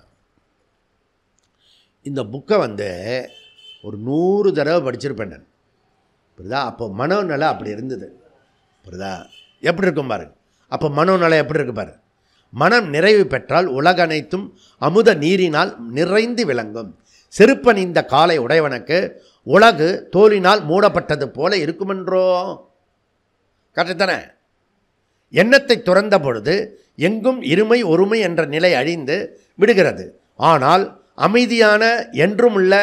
இந்த புக்கை ஒரு 100 தடவை படிச்சிருப்பேன் நான். புரியுதா? அப்போ மனோநலை அப்படி இருந்தது. புரியுதா? எப்படி இருக்கும் பாருங்க. அப்போ மனோநலை எப்படி இருக்கு பாரு. மனம் நிறைவு பெற்றால் உலக அனைத்தும் அமுத நீரினால் நிறைந்து விளங்கும். செருப்பணிந்த காலை உடையவனுக்கு உலகு தோலினால் மூடப்பட்டது போல இருக்குமென்றோ. கரெக்டானே? எண்ணத்தை துறந்த பொழுது எங்கும் இருமை ஒருமை என்ற நிலை அழிந்து விடுகிறது. ஆனால் அமைதியான என்றும் உள்ள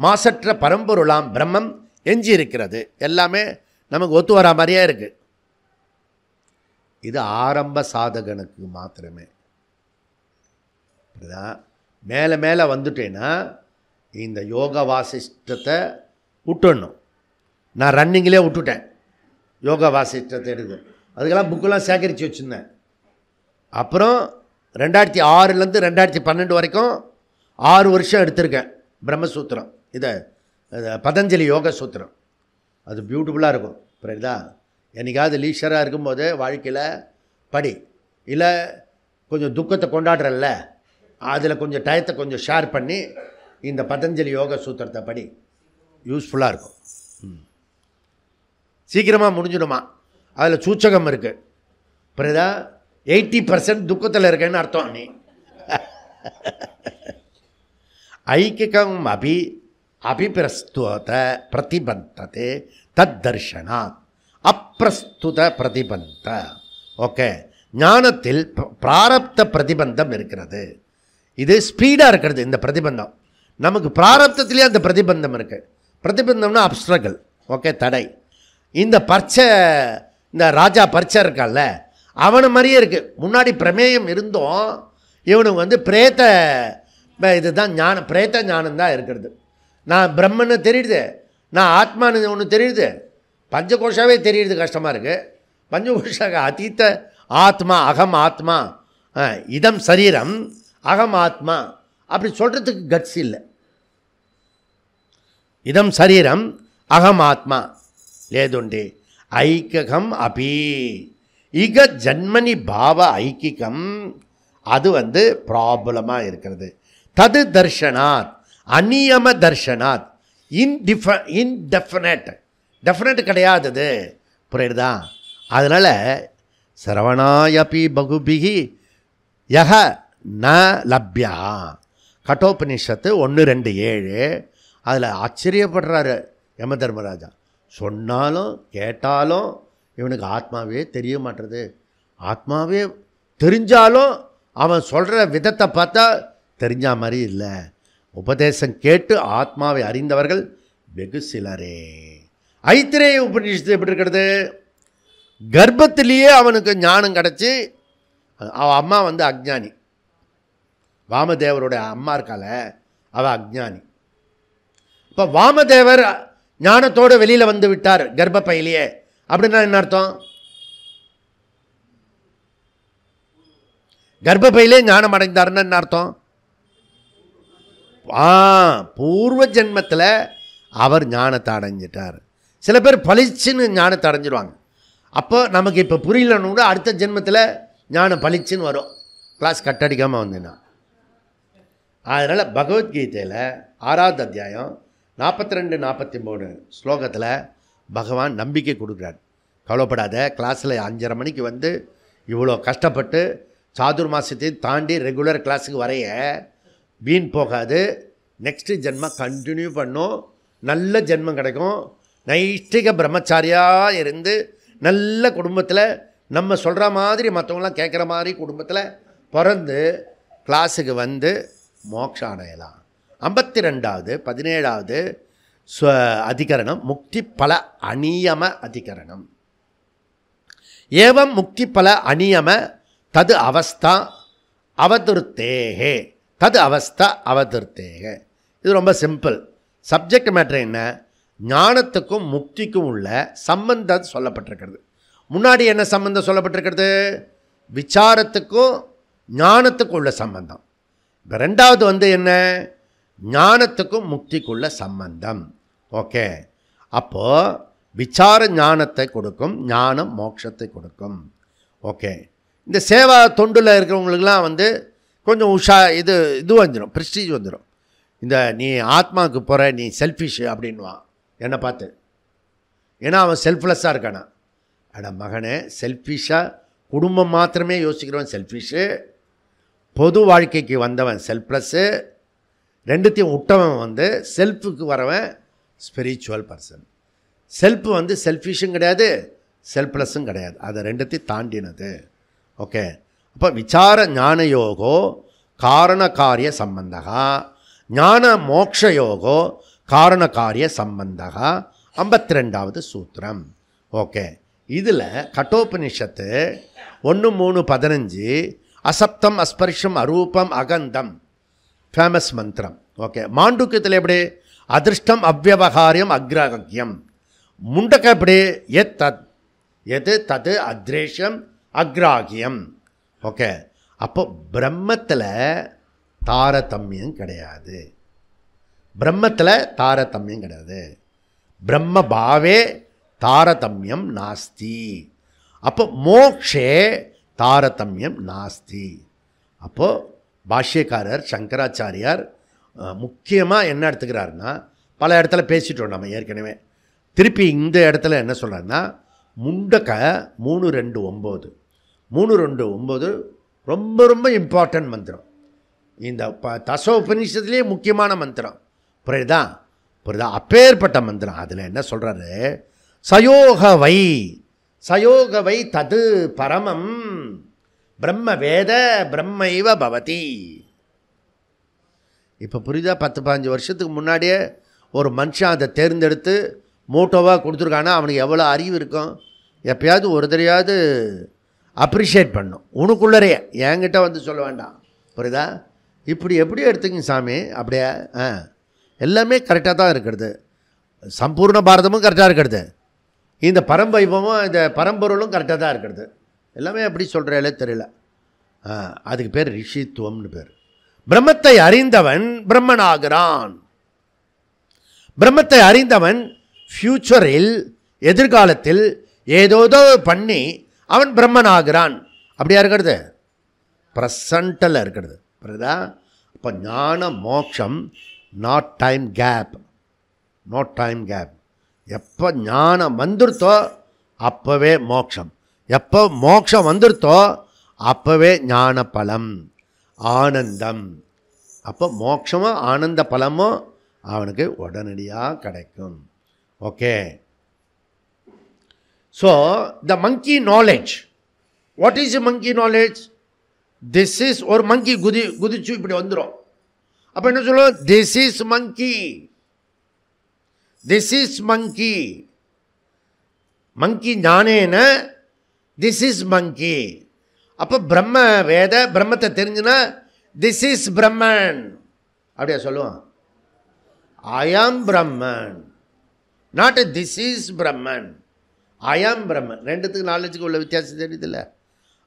மாசற்ற பரம்பொருளாம் பிரம்மம் எஞ்சி இருக்கிறது. எல்லாமே நமக்கு ஒத்து வரா மாதிரியே இருக்குது. இது ஆரம்ப சாதகனுக்கு மாத்திரமே. மேலே மேலே வந்துட்டேன்னா இந்த யோக வாசிஷ்டத்தை விட்டுடணும். நான் ரன்னிங்கிலே விட்டுட்டேன், யோகா வாசிஷ்டத்தை எடுத்து. அதுக்கெல்லாம் புக்கெல்லாம் சேகரித்து வச்சுருந்தேன். அப்புறம் 2006லேருந்து 2012 வரைக்கும் 6 வருஷம் எடுத்திருக்கேன் பிரம்மசூத்திரம். இதை பதஞ்சலி யோக சூத்திரம். அது பியூட்டிஃபுல்லாக இருக்கும். புரியுதா? என்றைக்காவது லீஷராக இருக்கும்போது வாழ்க்கையில் படி, இல்லை கொஞ்சம் துக்கத்தை கொண்டாடுறல்ல, அதில் கொஞ்சம் டயத்தை கொஞ்சம் ஷேர் பண்ணி இந்த பதஞ்சலி யோக சூத்திரத்தை படி, யூஸ்ஃபுல்லாக இருக்கும். சீக்கிரமாக முடிஞ்சிடுமா? அதில் சூச்சகம் இருக்குது. புரியுதா? 80% துக்கத்தில் இருக்கேன்னு அர்த்தம். நீ ஐக்கிகம் அபிபிரஸ்துத பிரதிபந்ததே தத் தர்ஷனாத் அப்பிரஸ்துத பிரதிபந்த. ஓகே, ஞானத்தில் பிராரப்த பிரதிபந்தம் இருக்கிறது. இது ஸ்பீடாக இருக்கிறது. இந்த பிரதிபந்தம் நமக்கு பிராரப்தத்திலே அந்த பிரதிபந்தம் இருக்குது. பிரதிபந்தம்னா அப்ஸ்ட்ரகல். ஓகே, தடை. இந்த பர்ச்சை, இந்த ராஜா பர்ச்சை இருக்கான்ல, அவனை மாதிரியே இருக்குது. முன்னாடி பிரமேயம் இருந்தும் இவனுக்கு பிரேத்த இதுதான் ஞானம், பிரேத்த ஞானம்தான் இருக்கிறது. நான் பிரம்மன்னு தெரியுது, நான் ஆத்மானு ஒன்று தெரியுது, பஞ்சகோஷாவே தெரியுது. கஷ்டமாக இருக்குது. பஞ்சகோஷாக அதீத்த ஆத்மா, அகம் ஆத்மா, இதம் சரீரம், அகம் ஆத்மா அப்படி சொல்கிறதுக்கு கட்ஸ் இல்லை. இதம் சரீரம் அகம் ஆத்மா லேதுண்டே ஐக்கிகம் அபி இக ஜன்மனி பாவ ஐக்கிகம். அது ப்ராப்ளமாக இருக்கிறது. தது தர்ஷனாத் அநியம தர்ஷனாத் இன்டெஃபினட். டெஃபினட் கிடையாதது. புரியுதா? அதனால் சரவணாயபி பகுபிகி யஹ ந லப்யா. கட்டோபனிஷத்து 1-2-7. அதில் ஆச்சரியப்படுறாரு யம தர்மராஜா. சொன்னாலும் கேட்டாலும் இவனுக்கு ஆத்மாவே தெரிய மாட்டுறது. ஆத்மாவே தெரிஞ்சாலும் அவன் சொல்கிற விதத்தை பார்த்தா தெரிஞ்ச மாதிரி இல்லை. உபதேசம் கேட்டு ஆத்மாவை அறிந்தவர்கள் வெகு சிலரே. ஐத்திரேய உபநிஷத்து எப்படி இருக்கிறது? கர்ப்பத்திலேயே அவனுக்கு ஞானம் கிடச்சி, அவன் அம்மா அஜ்ஞானி. வாமதேவருடைய அம்மா இருக்கால, அவள் அஜ்ஞானி. இப்போ வாமதேவர் ஞானத்தோடு வெளியில் வந்து விட்டார் கர்ப்பப்பையிலேயே. அப்படின்னா என்ன அர்த்தம்? கர்ப்பப்பையிலே ஞானம் அடைந்தார்னு என்ன அர்த்தம்? பூர்வ ஜென்மத்தில் அவர் ஞானத்தை அடைஞ்சிட்டார். சில பேர் பளிச்சுன்னு ஞானத்தை அடைஞ்சிடுவாங்க. அப்போ நமக்கு இப்போ புரியலன்னு கூட அடுத்த ஜென்மத்தில் ஞானம் பளிச்சுன்னு வரும், கிளாஸ் கட்டடிக்காமல் வந்தேன்னா. அதனால் பகவத்கீதையில் 6வது அத்தியாயம் 42-43 ஸ்லோகத்தில் பகவான் நம்பிக்கை கொடுக்குறார். கவலைப்படாத, கிளாஸில் 5:30 மணிக்கு வந்து இவ்வளோ கஷ்டப்பட்டு சாதுர்மாசத்தையும் தாண்டி ரெகுலர் கிளாஸுக்கு வரைய வீண் போகாது. நெக்ஸ்ட்டு ஜென்மம் கண்டினியூ பண்ணும், நல்ல ஜென்மம் கிடைக்கும். நைஷ்டிக பிரம்மச்சாரியாக இருந்து நல்ல குடும்பத்தில் நம்ம சொல்கிற மாதிரி மற்றவங்களாம் கேட்குற மாதிரி குடும்பத்தில் பிறந்து கிளாஸுக்கு வந்து மோட்சம் அடையலாம். 52வது 17வது அதிகரணம் முக்தி பல அநியம அதிகரணம். ஏவம் முக்தி பல அநியம தது அவஸ்தா அவதுர்த்தேகே. தது அவஸ்தா அவதுர்த்தேகே. இது ரொம்ப சிம்பிள். சப்ஜெக்ட் மேட்ரு என்ன? ஞானத்துக்கும் முக்திக்கும் உள்ள சம்பந்தம் சொல்லப்பட்டிருக்கிறது. முன்னாடி என்ன சம்பந்தம் சொல்லப்பட்டிருக்கிறது? விசாரத்துக்கும் ஞானத்துக்கும் உள்ள சம்பந்தம். இப்போ 2வது என்ன? ஞானத்துக்கும் முக்திக்குள்ள சம்பந்தம். ஓகே, அப்போது விசார ஞானத்தை கொடுக்கும், ஞானம் மோட்சத்தை கொடுக்கும். ஓகே, இந்த சேவா தொண்டில் இருக்கிறவங்களுக்கெல்லாம் கொஞ்சம் இது வந்துடும், ப்ரெஸ்டீஜ் வந்துடும். இந்த நீ ஆத்மாவுக்கு போகிற, நீ செல்ஃபிஷ் அப்படின்வான் என்னை பார்த்து. ஏன்னா அவன் செல்ஃப்லெஸ்ஸாக இருக்கானா. அட மகனே, செல்ஃபிஷாக குடும்பம் மாத்திரமே யோசிக்கிறவன் செல்ஃபிஷு, பொது வாழ்க்கைக்கு வந்தவன் செல்ஃப்லெஸ்ஸு, ரெண்டுத்தையும் விட்டவன் செல்ஃபுக்கு வரவன் ஸ்பிரிச்சுவல் பர்சன். செல்ஃபு செல்ஃபிஷும் கிடையாது, செல்ஃப்லெஸ்ஸும் கிடையாது, அதை ரெண்டுத்தையும் தாண்டினது. ஓகே, அப்போ விசார ஞானயோகோ காரண காரிய சம்பந்தகா, ஞான மோக்ஷயோகோ காரண காரிய சம்பந்தகா. 52வது சூத்திரம். ஓகே, இதில் கட்டோபனிஷத்து 1-3-15 அசப்தம் அஸ்பர்ஷம் அரூபம் அகந்தம் ஃபேமஸ் மந்திரம். ஓகே, மாண்டூக்கியத்தில் எப்படி? அதிருஷ்டம் அவ்வ்யவகாரியம் அக்ராஹ்யம். முண்டக்க எப்படி? எது தது அத்ரேஷம் அக்ராஹ்யம். ஓகே, அப்போ பிரம்மத்தில் தாரதமியம் கிடையாது. பிரம்மத்தில் தாரதமியம் கிடையாது. பிரம்ம பாவே தாரதமியம் நாஸ்தி. அப்போ மோக்ஷே தாரதமியம் நாஸ்தி. அப்போது பாஷ்யக்காரர் சங்கராச்சாரியார் முக்கியமாக என்ன எடுத்துக்கிறாருன்னா, பல இடத்துல பேசிட்டோம் நம்ம ஏற்கனவே, திருப்பி இந்த இடத்துல என்ன சொல்கிறாருன்னா, முண்டக்க 3-2-9 3-2-9 ரொம்ப ரொம்ப இம்பார்ட்டன்ட் மந்திரம். இந்த தசோபனிஷத்துலேயே முக்கியமான மந்திரம். புரியுதா? அப்பேற்பட்ட மந்திரம். அதில் என்ன சொல்கிறாரு? சயோகவை தது பரமம் பிரம்ம வேத பிரம்மைவ பவதி. இப்போ புரியுதா? 10-15 வருஷத்துக்கு முன்னாடியே ஒரு மனுஷன் அதை தேர்ந்தெடுத்து மோட்டோவாக கொடுத்துருக்கானா அவனுக்கு எவ்வளோ அறிவு இருக்கும்? எப்பயாவது ஒரு தெரியாது அப்ரிஷியேட் பண்ணும் உனக்குள்ளரே, என்கிட்ட சொல்ல வேண்டாம். புரியுதா? இப்படி எப்படி எடுத்துக்கிங்க சாமி? அப்படியே எல்லாமே கரெக்டாக தான் இருக்கிறது. சம்பூர்ண பாரதமும் கரெக்டாக இருக்கிறது, இந்த பரம்பைபமும் இந்த பரம்பொருளும் கரெக்டாக தான் இருக்கிறது. எல்லாமே எப்படி சொல்கிறாலே தெரியல. அதுக்கு பேர் ரிஷித்துவம்னு பேர். பிரம்மத்தை அறிந்தவன் பிரம்மனாகிறான். பிரம்மத்தை அறிந்தவன் ஃப்யூச்சரில் எதிர்காலத்தில் ஏதோதோ பண்ணி அவன் பிரம்மனாகிறான். அப்படியா இருக்கிறது? ப்ரெசண்டில் இருக்கிறது. புரியுதா? இப்போ ஞான மோட்சம் நாட் டைம் கேப். எப்போ ஞானம் வந்துருத்தோ அப்போவே மோட்சம். எப்போ மோட்சம் வந்துருத்தோ அப்போவே ஞான பலம், ஆனந்தம். அப்போ மோட்சமும் ஆனந்த பலமும் அவனுக்கு உடனடியாக கிடைக்கும். Okay. So the monkey knowledge, what is monkey knowledge? This is, ஒரு மங்கி குதிச்சு இப்படி வந்துடும். அப்போ என்ன சொல்லுவோம்? This is monkey, this is monkey. Monkey ஞானேன திஸ் இஸ் மங்கி. அப்போ பிரம்ம வேத பிரம்மத்தை தெரிஞ்சுன்னா திஸ் இஸ் பிரம்மன் அப்படியா சொல்லுவான். ஐ ஆம் பிரம்மன், நாட் திஸ் இஸ் பிரம்மன், ஐ ஆம் பிரம்மன். ரெண்டுத்துக்கு நாலேஜுக்கு உள்ள வித்தியாசம் தெரியுதில்ல.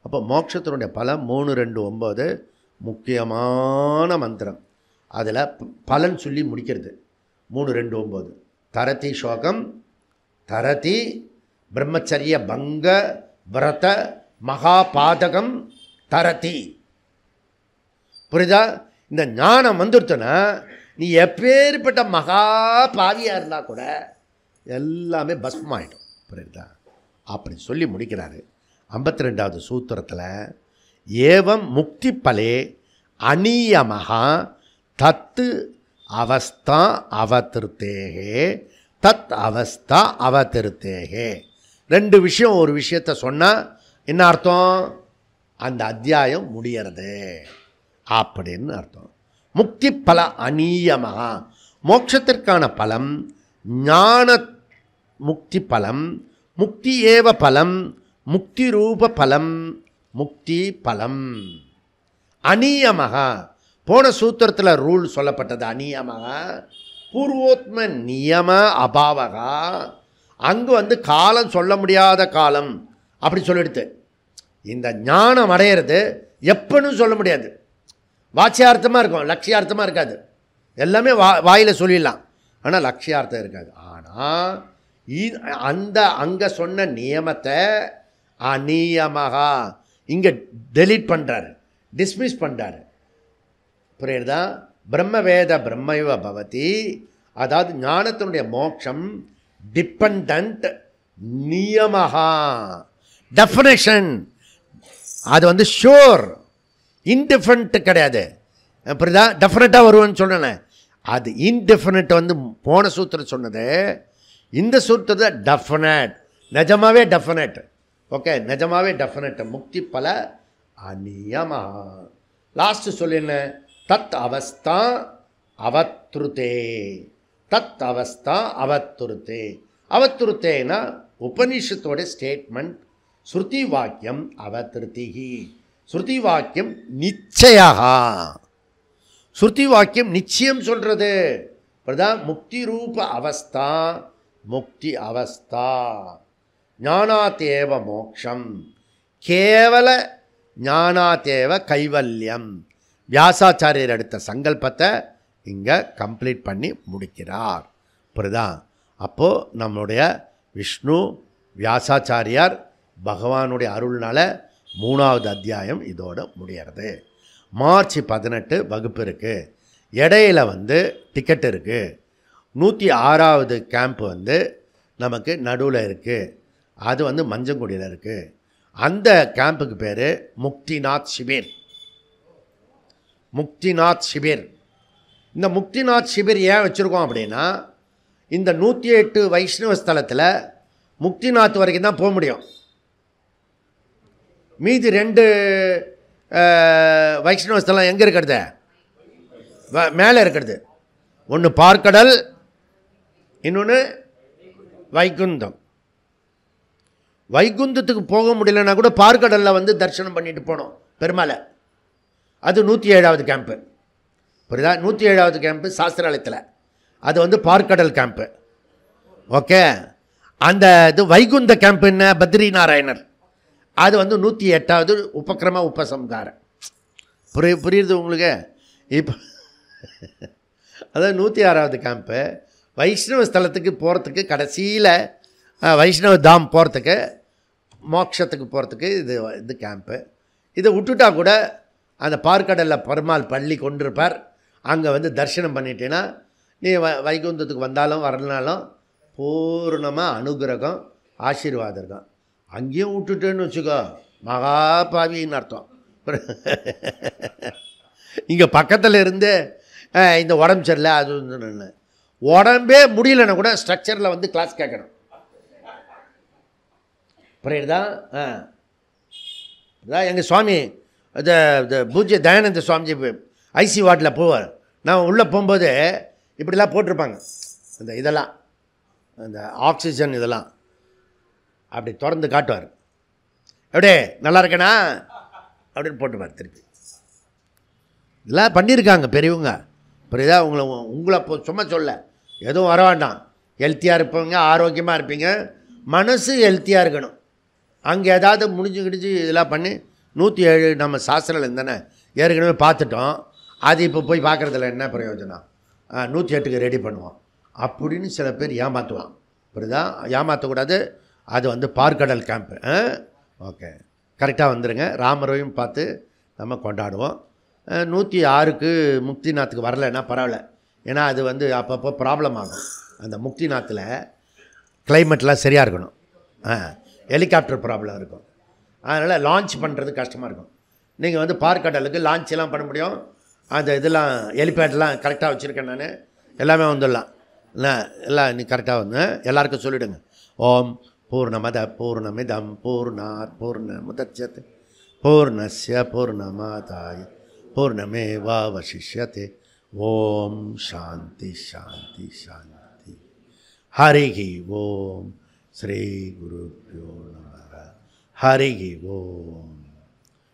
அப்போ மோட்சத்தினுடைய பலம் 329 முக்கியமான மந்திரம். அதில் பலன் சொல்லி முடிக்கிறது 329. தரதி ஸ்லோகம், தரதி பிரம்மச்சரிய பங்க விரத மகாபாதகம் தரதி. புரியுதா? இந்த ஞானம் வந்துடுத்துன்னா நீ எப்பேற்பட்ட மகா பாவியாக இருந்தால் கூட எல்லாமே பஸ்மாயிடும். புரியுதா? அப்படி சொல்லி முடிக்கிறாரு 52வது சூத்திரத்தில். ஏவம் முக்தி பலே அநியமஹா தத்து அவஸ்தா அவதிருத்தேகே, தத் அவஸ்தா அவதிருத்தேகே. ரெண்டு விஷயம் ஒரு விஷயத்தை சொன்னால் என்ன அர்த்தம்? அந்த அத்தியாயம் முடியறது அப்படின்னு அர்த்தம். முக்தி பல அநியமஹா, மோட்சத்திற்கான பலம் ஞான முக்தி பலம், முக்தி ஏவ பலம், முக்தி ரூப பலம், முக்தி பலம். அநியமஹா, போன சூத்திரத்தில் ரூல் சொல்லப்பட்டது. அநியமஹா பூர்வோத்ம நியம அபாவகா, அங்கு காலம் சொல்ல முடியாத காலம் அப்படி சொல்லிடுது. இந்த ஞானம் அடையிறது எப்பன்னு சொல்ல முடியாது. வாட்சியார்த்தமாக இருக்கும், லட்சியார்த்தமாக இருக்காது. எல்லாமே வாயில் சொல்லிடலாம், ஆனால் லட்சியார்த்தம் இருக்காது. ஆனால் அந்த அங்கே சொன்ன நியமத்தை அநியமகா இங்கே டெலீட் பண்ணுறாரு, டிஸ்மிஸ் பண்ணுறாரு. புரியுறதா? பிரம்ம வேத பிரம்மைவ பவதி, அதாவது ஞானத்தினுடைய மோட்சம் டிபெண்ட் நியமகா, டெஃபினேஷன். அது ஷோர், இன்டிஃபரண்ட் கிடையாது. புரியுதா? டெஃபினட்டாக வருவேன்னு சொன்னேன். அது இன்டெஃபினட் போன சூத்திரம் சொன்னது. இந்த சூத்திரத்தில் டெஃபினட், நிஜமாவே டெஃபினட். ஓகே, நிஜமாவே டெஃபினட். முக்தி பல அநியமா. லாஸ்ட் சொல்லின தத் அவஸ்தா அவத்ருதே, தத் அவஸ்தா அவத்ருதே. அவத்ருத்தேனா உபனிஷத்தோட ஸ்டேட்மெண்ட். ஸ்ருதி வாக்கியம் அவத்ருதிஹி, ஸ்ருதி வாக்கியம் நிச்சயா, ஸ்ருதி வாக்கியம் நிச்சயம் சொல்கிறது. முக்தி ரூப அவஸ்தா, முக்தி அவஸ்தா. ஞானாத்தேவ மோக்ஷம், கேவல ஞானாத்தேவ கைவல்யம். வியாசாச்சாரியர் எடுத்த சங்கல்பத்தை இங்கே கம்ப்ளீட் பண்ணி முடிக்கிறார். புரியுதா? அப்போது நம்மளுடைய விஷ்ணு வியாசாச்சாரியார் பகவானுடைய அருள்னால 3வது அத்தியாயம் இதோட முடியறது. மார்ச் 18 வகுப்பு இருக்குது. இடையில டிக்கெட் இருக்குது. 106வது கேம்ப் நமக்கு நடுவில் இருக்குது. அது மஞ்சங்குடியில் இருக்குது. அந்த கேம்புக்கு பேர் முக்திநாத் சிபிர். முக்திநாத் சிபிர். இந்த முக்திநாத் சிபிர் ஏன் வச்சுருக்கோம் அப்படின்னா, இந்த 108 வைஷ்ணவ ஸ்தலத்தில் முக்திநாத் வரைக்கும் தான் போக முடியும். மீதி 2 வைஷ்ணவ ஸ்தலம் எங்கே இருக்கிறது? மேலே இருக்கிறது. ஒன்று பார்க்கடல், இன்னொன்று வைகுந்தம். வைகுந்தத்துக்கு போக முடியலன்னா கூட பார்க்கடலில் தரிசனம் பண்ணிட்டு போனோம் பெருமாளை. அது 107வது கேம்ப்பு. புரியுதா? 107வது கேம்ப்பு சாஸ்திராலயத்தில். அது பார்க்கடல் கேம்ப்பு. ஓகே. அந்த இது வைகுந்த கேம்ப் என்ன? பத்ரி நாராயணர். அது 108வது உபக்கிரம உபசம்ஹாரம். புரியுது உங்களுக்கு? இப்போ அதாவது 106வது கேம்ப்பு வைஷ்ணவ ஸ்தலத்துக்கு போகிறதுக்கு, கடைசியில் வைஷ்ணவ தாம் போகிறதுக்கு, மோட்சத்துக்கு போகிறதுக்கு இது கேம்ப்பு. இதை விட்டுட்டா கூட அந்த பார்க்கடலில் பெருமாள் பள்ளி கொண்டிருப்பார். அங்கே தரிசனம் பண்ணிட்டேன்னா நீ வைகுந்தத்துக்கு வந்தாலும் வரலனாலும் பூர்ணமாக அனுகிரகம் ஆசீர்வாதம் இருக்கும். அங்கேயும் விட்டுட்டேன்னு வச்சுக்கோ மகா பாவின்னு அர்த்தம். இங்கே பக்கத்தில் இருந்து இந்த உடம்பு சரியில்லை அது வந்து உடம்பே முடியலன்னா கூட ஸ்ட்ரக்சரில் வந்து கிளாஸ் கேட்கணும். புரியுதா? அதான் எங்கள் சுவாமி இந்த பூஜ்ய தயானந்த சுவாமிஜி ஐசி வார்டில் போவார். நான் உள்ளே போகும்போது இப்படிலாம் போட்டிருப்பாங்க அந்த இதெல்லாம், அந்த ஆக்சிஜன் இதெல்லாம் அப்படி திறந்து காட்டுவார். எப்படியே நல்லா இருக்கேனா அப்படின்னு போட்டுப்பார் திருப்பி. இதெல்லாம் பண்ணியிருக்காங்க பெரியவங்க. புரியுதா? உங்களை சும்மா சொல்ல எதுவும் வர வேண்டாம். ஹெல்த்தியாக இருப்பவங்க, ஆரோக்கியமாக இருப்பீங்க, மனசு ஹெல்த்தியாக இருக்கணும். அங்கே ஏதாவது முடிஞ்சு இதெல்லாம் பண்ணி 107 நம்ம சாஸ்திரம் இருந்தானே ஏற்கனவே பார்த்துட்டோம். அது இப்போ போய் பார்க்குறதுல என்ன பிரயோஜனம்? 108க்கு ரெடி பண்ணுவோம் அப்படின்னு சில பேர் ஏமாற்றுவான். புரியுதா? ஏமாற்றக்கூடாது. அது வந்து பார்க்கடல் கேம்ப்பு. ஓகே, கரெக்டாக வந்துடுங்க. ராமரையும் பார்த்து நம்ம கொண்டாடுவோம். 106க்கு முக்திநாத்துக்கு வரலைன்னா பரவாயில்ல. ஏன்னா அது வந்து அப்பப்போ ப்ராப்ளம் ஆகும். அந்த முக்திநாத்தில் கிளைமேட்லாம் சரியாக இருக்கணும். ஹெலிகாப்டர் ப்ராப்ளம் இருக்கும். அதனால் லான்ச் பண்ணுறது கஷ்டமாக இருக்கும். நீங்கள் வந்து பார்க்கடலுக்கு லான்ச்செல்லாம் பண்ண முடியும். அந்த இதெல்லாம் ஹெலிபேட்லாம் கரெக்டாக வச்சுருக்கேன் நான். எல்லாமே வந்துடலாம். எல்லாம் இன்னைக்கு கரெக்டாக வந்து எல்லாருக்கும் சொல்லிவிடுங்க. ஓம் பூர்ணமத பூர்ணமிதம் பூர்ணாத் பூர்ணமுதச்யதே பூர்ணஸ்ய பூர்ணமாதாய பூர்ணமேவாவசிஷ்யதே. ஓம் சாந்தி சாந்தி சாந்தி. ஹரிஹி ஓம். ஸ்ரீ குருப்யோ நமः. ஹரிஹி ஓம்.